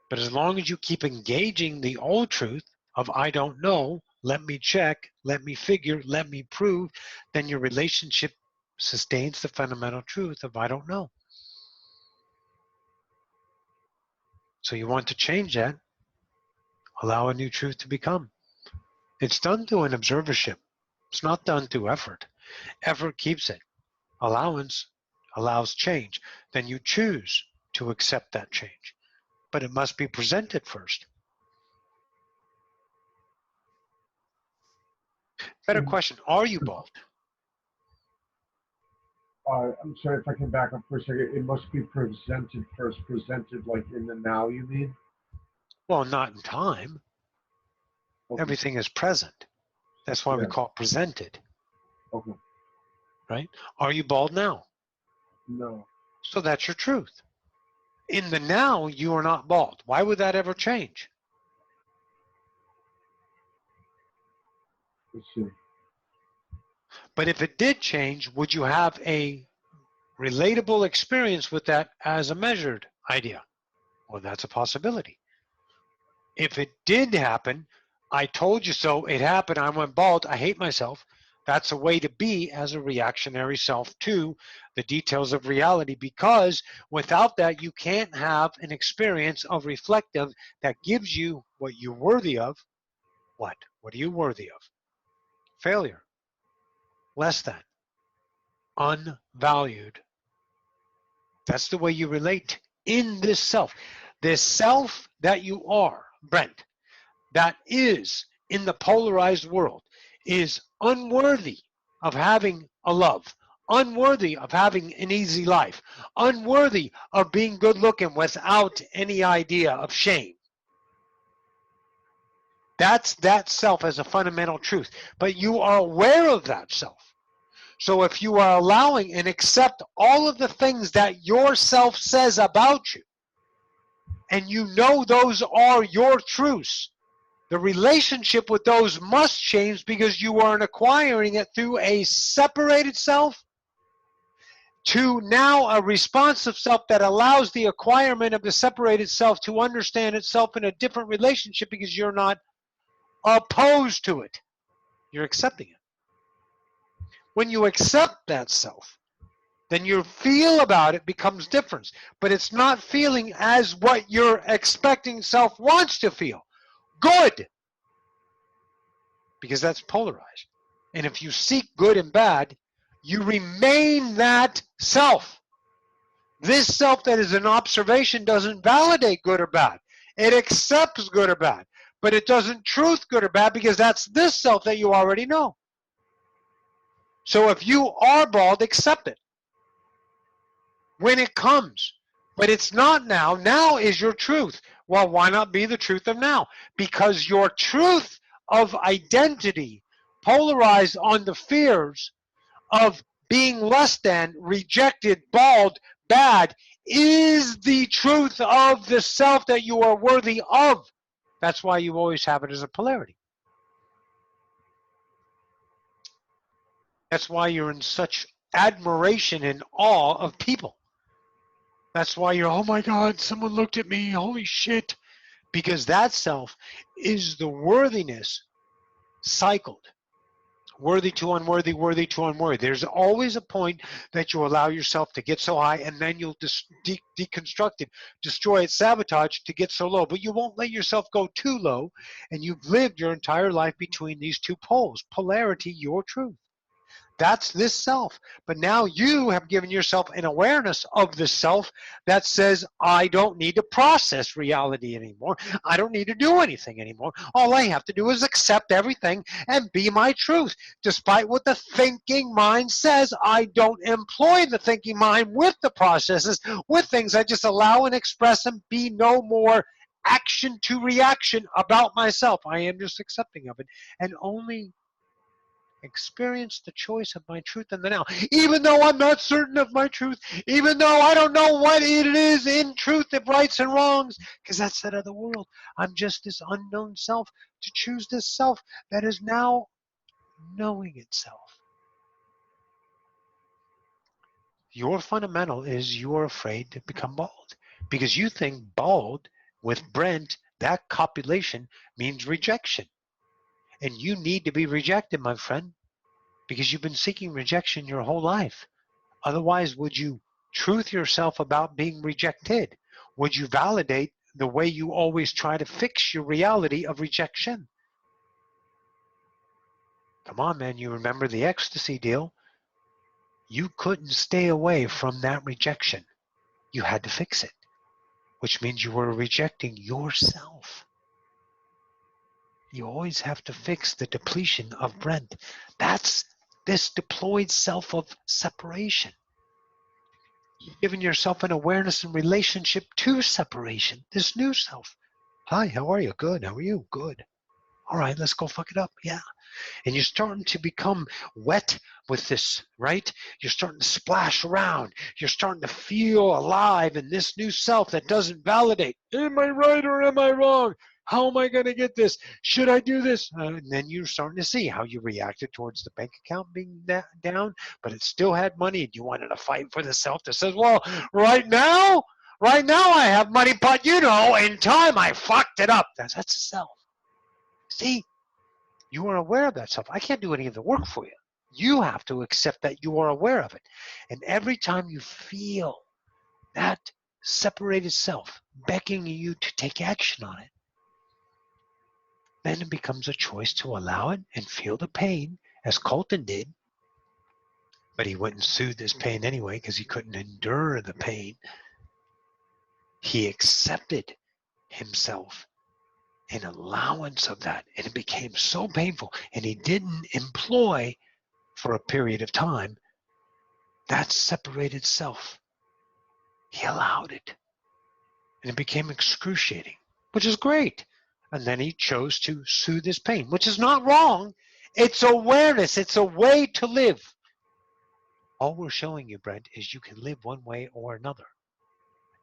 But as long as you keep engaging the old truth of I don't know, let me check, let me figure, let me prove, then your relationship sustains the fundamental truth of I don't know. So you want to change that. Allow a new truth to become. It's done through an observership. It's not done through effort. Effort keeps it. Allowance allows change. Then you choose to accept that change. But it must be presented first. Better question, are you bald? I'm sorry if I can back up for a second. It must be presented first. Presented like in the now, you mean? Well, not in time. Okay. Everything is present. That's why we Yeah. call it presented, Okay. right? Are you bald now? No. So that's your truth. In the now, you are not bald. Why would that ever change? Let's see. But if it did change, would you have a relatable experience with that as a measured idea? Well, that's a possibility. If it did happen, I told you so, it happened, I went bald, I hate myself. That's a way to be as a reactionary self to the details of reality, because without that, you can't have an experience of reflective that gives you what you're worthy of. What? What are you worthy of? Failure. Less than. Unvalued. That's the way you relate in this self. This self that you are, Brent, that is in the polarized world, is unworthy of having a love, unworthy of having an easy life, unworthy of being good looking without any idea of shame. That's that self as a fundamental truth. But you are aware of that self. So if you are allowing and accept all of the things that your self says about you, and you know those are your truths, the relationship with those must change, because you aren't acquiring it through a separated self to now a responsive self that allows the acquirement of the separated self to understand itself in a different relationship, because you're not opposed to it. You're accepting it. When you accept that self, then your feel about it becomes different. But it's not feeling as what your expecting self wants to feel. Good. Because that's polarized. And if you seek good and bad, you remain that self. This self that is an observation doesn't validate good or bad. It accepts good or bad. But it doesn't truth good or bad, because that's this self that you already know. So if you are bald, accept it when it comes. But it's not now. Now is your truth. Well, why not be the truth of now? Because your truth of identity, polarized on the fears of being less than, rejected, bald, bad, is the truth of the self that you are worthy of. That's why you always have it as a polarity. That's why you're in such admiration and awe of people. That's why you're, oh my God, someone looked at me, holy shit. Because that self is the worthiness cycled. Worthy to unworthy, worthy to unworthy. There's always a point that you allow yourself to get so high, and then you'll deconstruct it, destroy it, sabotage to get so low. But you won't let yourself go too low, and you've lived your entire life between these two poles. Polarity, your truth. That's this self. But now you have given yourself an awareness of the self that says, I don't need to process reality anymore. I don't need to do anything anymore. All I have to do is accept everything and be my truth. Despite what the thinking mind says, I don't employ the thinking mind with the processes, with things. I just allow and express and be no more action to reaction about myself. I am just accepting of it. And only experience the choice of my truth in the now, even though I'm not certain of my truth, even though I don't know what it is in truth of rights and wrongs, because that's that other world. I'm just this unknown self to choose this self that is now knowing itself. Your fundamental is you're afraid to become bald, because you think bald with Brent, that copulation means rejection, and you need to be rejected, my friend, because you've been seeking rejection your whole life. Otherwise, would you truth yourself about being rejected? Would you validate the way you always try to fix your reality of rejection. Come on, man, you remember the ecstasy deal? You couldn't stay away from that rejection. You had to fix it, which means you were rejecting yourself. You always have to fix the depletion of Brent. That's this deployed self of separation. You've given yourself an awareness and relationship to separation, this new self. Hi, how are you? Good. How are you? Good. All right, let's go fuck it up. Yeah. And you're starting to become wet with this, right? You're starting to splash around. You're starting to feel alive in this new self that doesn't validate. Am I right or am I wrong? How am I going to get this? Should I do this? And then you're starting to see how you reacted towards the bank account being down, but it still had money, and you wanted to fight for the self that says, well, right now I have money, but in time I fucked it up. That's the self. See? You are aware of that self. I can't do any of the work for you. You have to accept that you are aware of it. And every time you feel that separated self beckoning you to take action on it, then it becomes a choice to allow it and feel the pain, as Colton did. But he went and soothed his pain anyway because he couldn't endure the pain. He accepted himself an allowance of that, and it became so painful, and he didn't employ for a period of time that separated self. He allowed it, and it became excruciating, which is great. And then he chose to soothe his pain, which is not wrong. It's awareness. It's a way to live. All we're showing you, Brent, is you can live one way or another.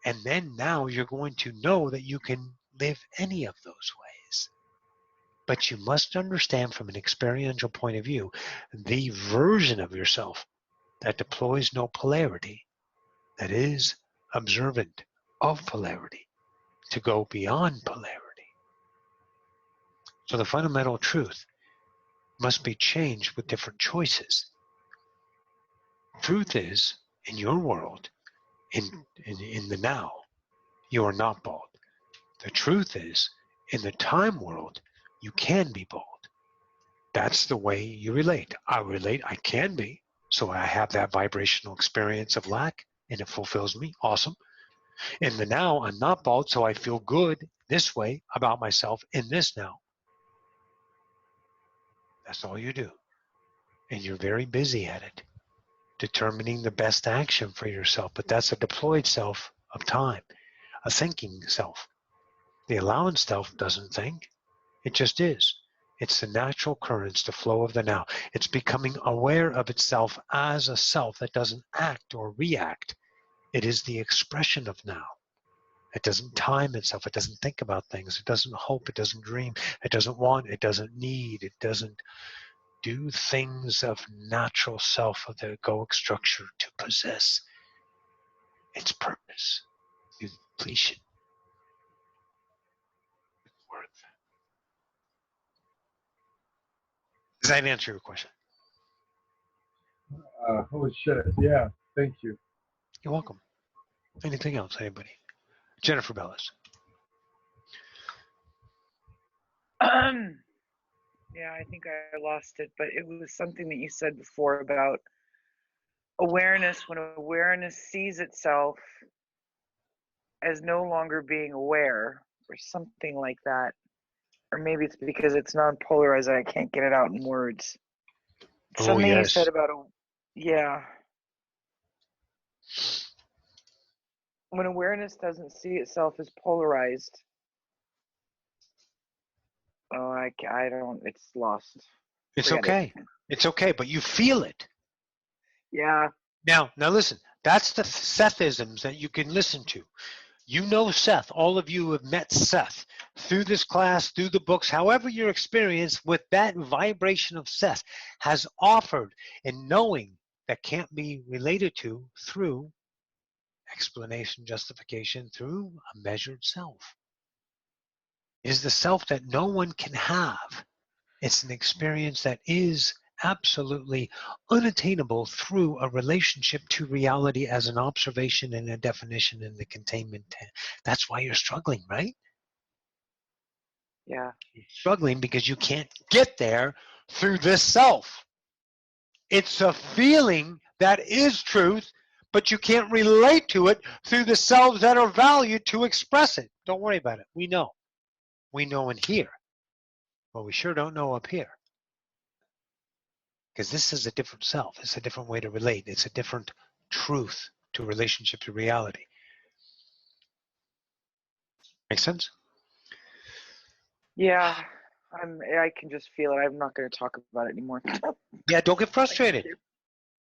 And then now you're going to know that you can live any of those ways. But you must understand from an experiential point of view, the version of yourself that deploys no polarity, that is observant of polarity, to go beyond polarity. So the fundamental truth must be changed with different choices. Truth is, in your world, in the now, you are not bald. The truth is, in the time world, you can be bald. That's the way you relate. I can be, so I have that vibrational experience of lack, and it fulfills me. Awesome. In the now, I'm not bald, so I feel good this way about myself in this now. That's all you do. And you're very busy at it, determining the best action for yourself. But that's a deployed self of time, a thinking self. The allowance self doesn't think. It just is. It's the natural currents, the flow of the now. It's becoming aware of itself as a self that doesn't act or react. It is the expression of now. It doesn't time itself. It doesn't think about things. It doesn't hope. It doesn't dream. It doesn't want. It doesn't need. It doesn't do things of natural self, of the egoic structure to possess its purpose, its depletion, its worth. Does that answer your question? Holy shit. Yeah. Thank you. You're welcome. Anything else, anybody? Jennifer Bellis. Yeah, I think I lost it, but it was something that you said before about awareness. When awareness sees itself as no longer being aware, or something like that, or maybe it's because it's non-polarized and I can't get it out in words. Something you said about when awareness doesn't see itself as polarized. Oh, I don't. It's lost. It's okay. It's okay, but you feel it. Yeah. Now listen. That's the Sethisms that you can listen to. You know Seth. All of you have met Seth through this class, through the books. However, your experience with that vibration of Seth has offered in knowing that can't be related to through explanation, justification, through a measured self. It is the self that no one can have. It's an experience that is absolutely unattainable through a relationship to reality as an observation and a definition and the containment. That's why you're struggling, right? Yeah. You're struggling because you can't get there through this self. It's a feeling that is truth, but you can't relate to it through the selves that are valued to express it. Don't worry about it. We know. We know in here, but we sure don't know up here. Because this is a different self. It's a different way to relate. It's a different truth to relationship to reality. Make sense? Yeah. I can just feel it. I'm not going to talk about it anymore. Yeah, don't get frustrated.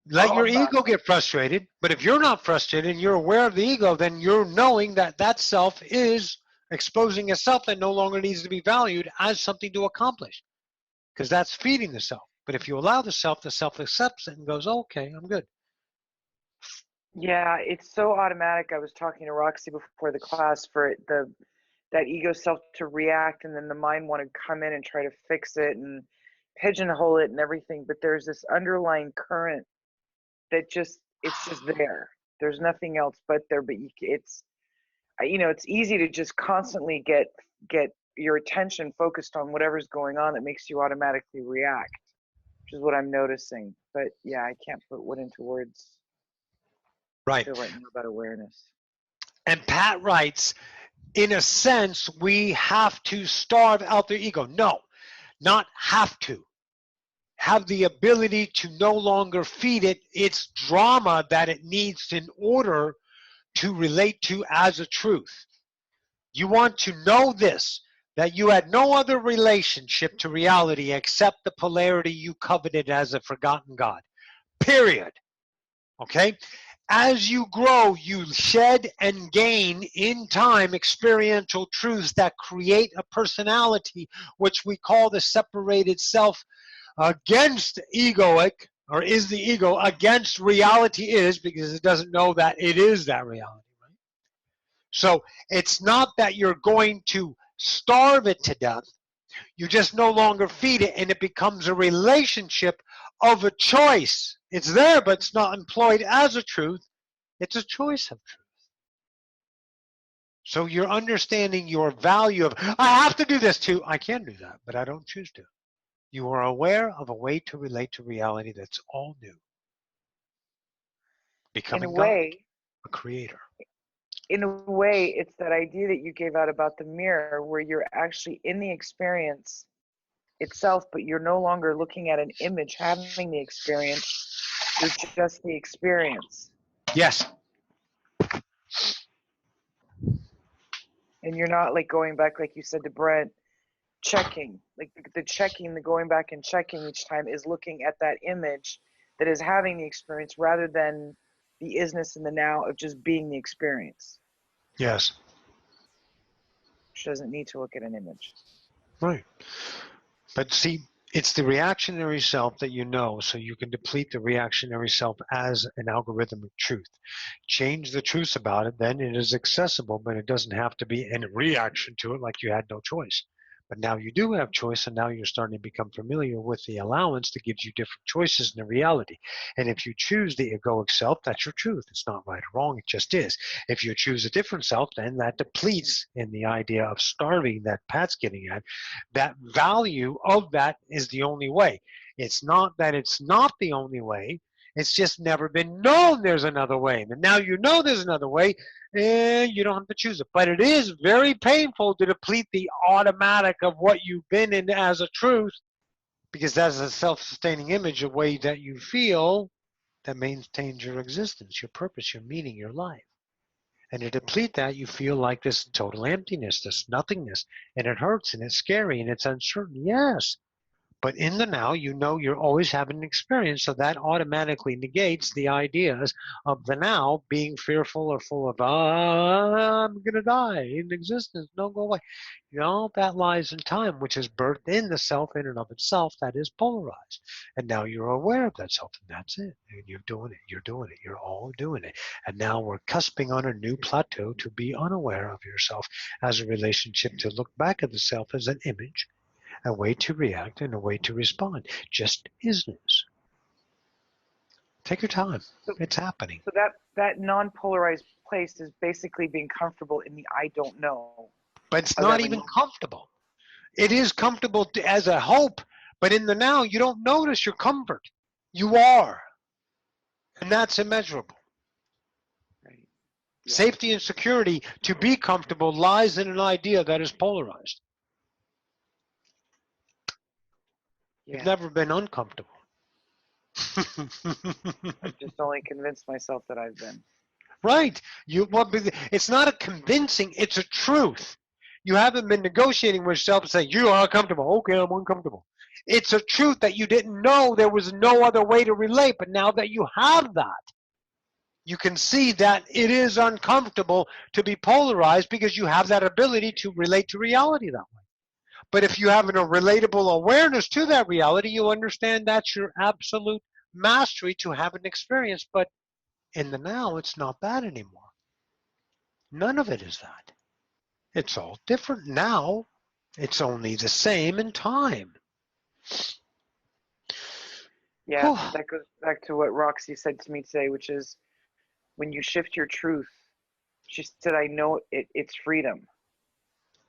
Let Oh, your I'm not. ego get frustrated. But if you're not frustrated and you're aware of the ego, then you're knowing that that self is exposing a self that no longer needs to be valued as something to accomplish. Because that's feeding the self. But if you allow the self accepts it and goes, oh, okay, I'm good. Yeah, it's so automatic. I was talking to Roxy before the class for that ego self to react, and then the mind want to come in and try to fix it and pigeonhole it and everything. But there's this underlying current that it's just there. There's nothing else but there. But it's it's easy to just constantly get your attention focused on whatever's going on that makes you automatically react, which is what I'm noticing. But yeah, I can't put what into words. Right. I feel right now about awareness. And Pat writes, in a sense, we have to starve out the ego. No, not have to. Have the ability to no longer feed it its drama that it needs in order to relate to as a truth. You want to know this, that you had no other relationship to reality except the polarity you coveted as a forgotten God. Period. Okay? As you grow, you shed and gain in time experiential truths that create a personality, which we call the separated self, against egoic, or is the ego against reality is, because it doesn't know that it is that reality. Right? So it's not that you're going to starve it to death. You just no longer feed it, and it becomes a relationship of a choice. It's there, but it's not employed as a truth. It's a choice of truth. So you're understanding your value of, I have to do this too. I can do that, but I don't choose to. You are aware of a way to relate to reality that's all new. In a Becoming God, way, a creator. it's that idea that you gave out about the mirror where you're actually in the experience itself, but you're no longer looking at an image having the experience. You're just the experience. Yes. And you're not like going back, like you said to Brent, checking. Like the checking, the going back and checking each time is looking at that image that is having the experience rather than the isness in the now of just being the experience. Yes. Which doesn't need to look at an image. Right. But see, it's the reactionary self that you know, so you can deplete the reactionary self as an algorithmic truth. Change the truths about it, then it is accessible, but it doesn't have to be in reaction to it like you had no choice. But now you do have choice, and now you're starting to become familiar with the allowance that gives you different choices in the reality. And if you choose the egoic self, that's your truth. It's not right or wrong, it just is. If you choose a different self, then that depletes in the idea of starving that Pat's getting at. That value of that is the only way. It's not that it's not the only way. It's just never been known there's another way. And now you know there's another way, and you don't have to choose it. But it is very painful to deplete the automatic of what you've been in as a truth, because that's a self-sustaining image, a way that you feel that maintains your existence, your purpose, your meaning, your life. And to deplete that, you feel like this total emptiness, this nothingness, and it hurts, and it's scary, and it's uncertain. Yes. But in the now, you know you're always having an experience, so that automatically negates the ideas of the now being fearful or full of, I'm going to die in existence, don't go away. You know, that lies in time, which is birthed in the self in and of itself that is polarized. And now you're aware of that self, and that's it. And you're doing it, you're all doing it. And now we're cusping on a new plateau to be unaware of yourself as a relationship, to look back at the self as an image, a way to react and a way to respond. Just isness. Take your time. So, It's happening. so that non-polarized place is basically being comfortable in the I don't know. But it's of not every even moment. comfortable. It is comfortable as a hope, but in the now, you don't notice your comfort. You are. And that's immeasurable. Right. Yeah. Safety and security, to be comfortable, lies in an idea that is polarized. Yeah. You've never been uncomfortable. I've just only convinced myself that I've been. Right. It's not a convincing, it's a truth. You haven't been negotiating with yourself and saying, you are uncomfortable. Okay, I'm uncomfortable. It's a truth that you didn't know there was no other way to relate, but now that you have that, you can see that it is uncomfortable to be polarized because you have that ability to relate to reality that way. But if you have a relatable awareness to that reality, you understand that's your absolute mastery to have an experience. But in the now, it's not that anymore. None of it is that. It's all different now. It's only the same in time. Yeah, that goes back to what Roxy said to me today, which is when you shift your truth, she said, I know it's freedom.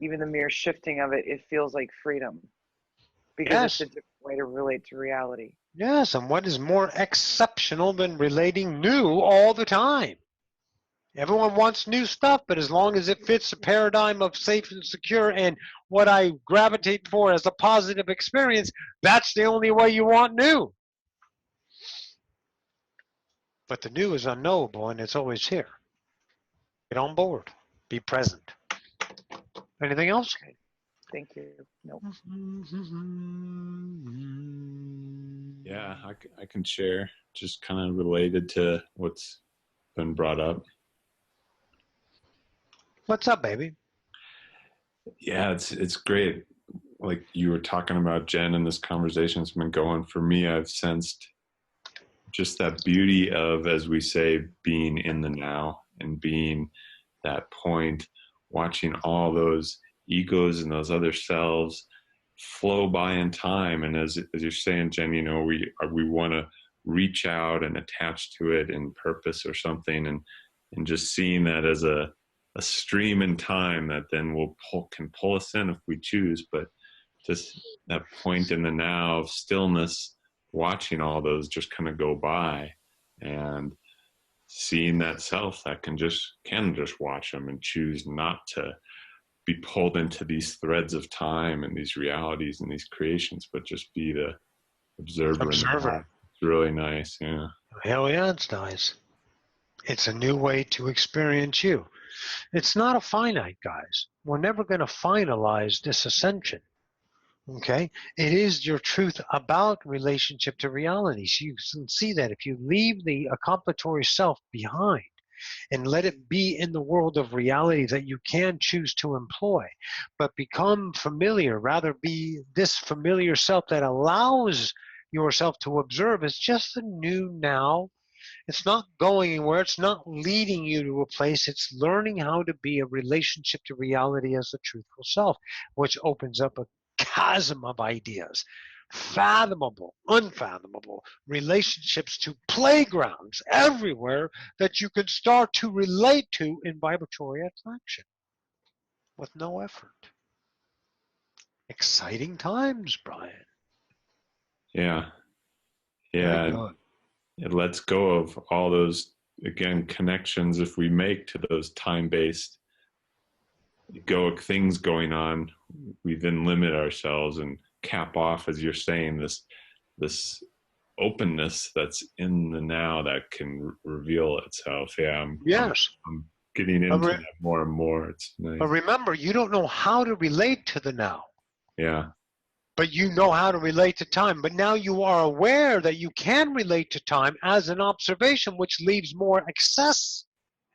Even the mere shifting of it, it feels like freedom because Yes. it's a different way to relate to reality. Yes, and what is more exceptional than relating new all the time? Everyone wants new stuff, but as long as it fits the paradigm of safe and secure and what I gravitate for as a positive experience, that's the only way you want new. But the new is unknowable and it's always here. Get on board. Be present. Anything else? Okay. Thank you. Nope. Yeah, I can share, just kind of related to what's been brought up. What's up, baby? Yeah, it's great. Like you were talking about, Jen, and this conversation's been going. For me, I've sensed just that beauty of, as we say, being in the now and being that point, watching all those egos and those other selves flow by in time. And as you're saying, Jen, you know, we want to reach out and attach to it in purpose or something, and just seeing that as a stream in time that then can pull us in if we choose. But just that point in the now of stillness, watching all those just kind of go by, and seeing that self that can just watch them and choose not to be pulled into these threads of time and these realities and these creations, but just be the observer. It's really nice. Yeah. Hell yeah, it's nice. It's a new way to experience you. It's not a finite, guys. We're never going to finalize this ascension. Okay? It is your truth about relationship to reality. So you can see that if you leave the accomplitory self behind and let it be in the world of reality that you can choose to employ, but become familiar, rather be this familiar self that allows yourself to observe as just a new now. It's not going anywhere. It's not leading you to a place. It's learning how to be a relationship to reality as a truthful self, which opens up a chasm of ideas, fathomable, unfathomable relationships to playgrounds everywhere that you can start to relate to in vibratory attraction with no effort. Exciting times, Brian. Yeah. Very good. It lets go of all those, again, connections. If we make to those time-based things going on, we then limit ourselves and cap off, as you're saying, this openness that's in the now that can reveal itself. Yeah, I'm getting into that more and more. It's nice. But remember, you don't know how to relate to the now. Yeah. But you know how to relate to time. But now you are aware that you can relate to time as an observation, which leaves more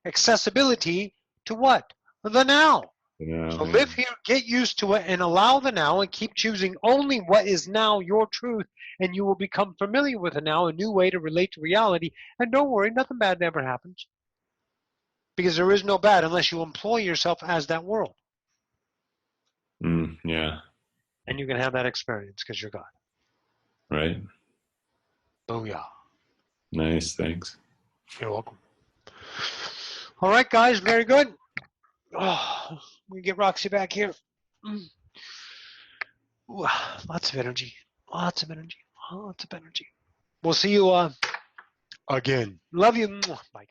accessibility to what? The now. So live here, get used to it, and allow the now, and keep choosing only what is now your truth, and you will become familiar with the now, a new way to relate to reality. And don't worry, nothing bad ever happens. Because there is no bad unless you employ yourself as that world. Yeah. And you can have that experience because you're God. Right. Booyah. Nice. Thanks. You're welcome. All right, guys. Very good. Oh, we get Roxy back here. Ooh, lots of energy. Lots of energy. Lots of energy. We'll see you again. Love you. Bye.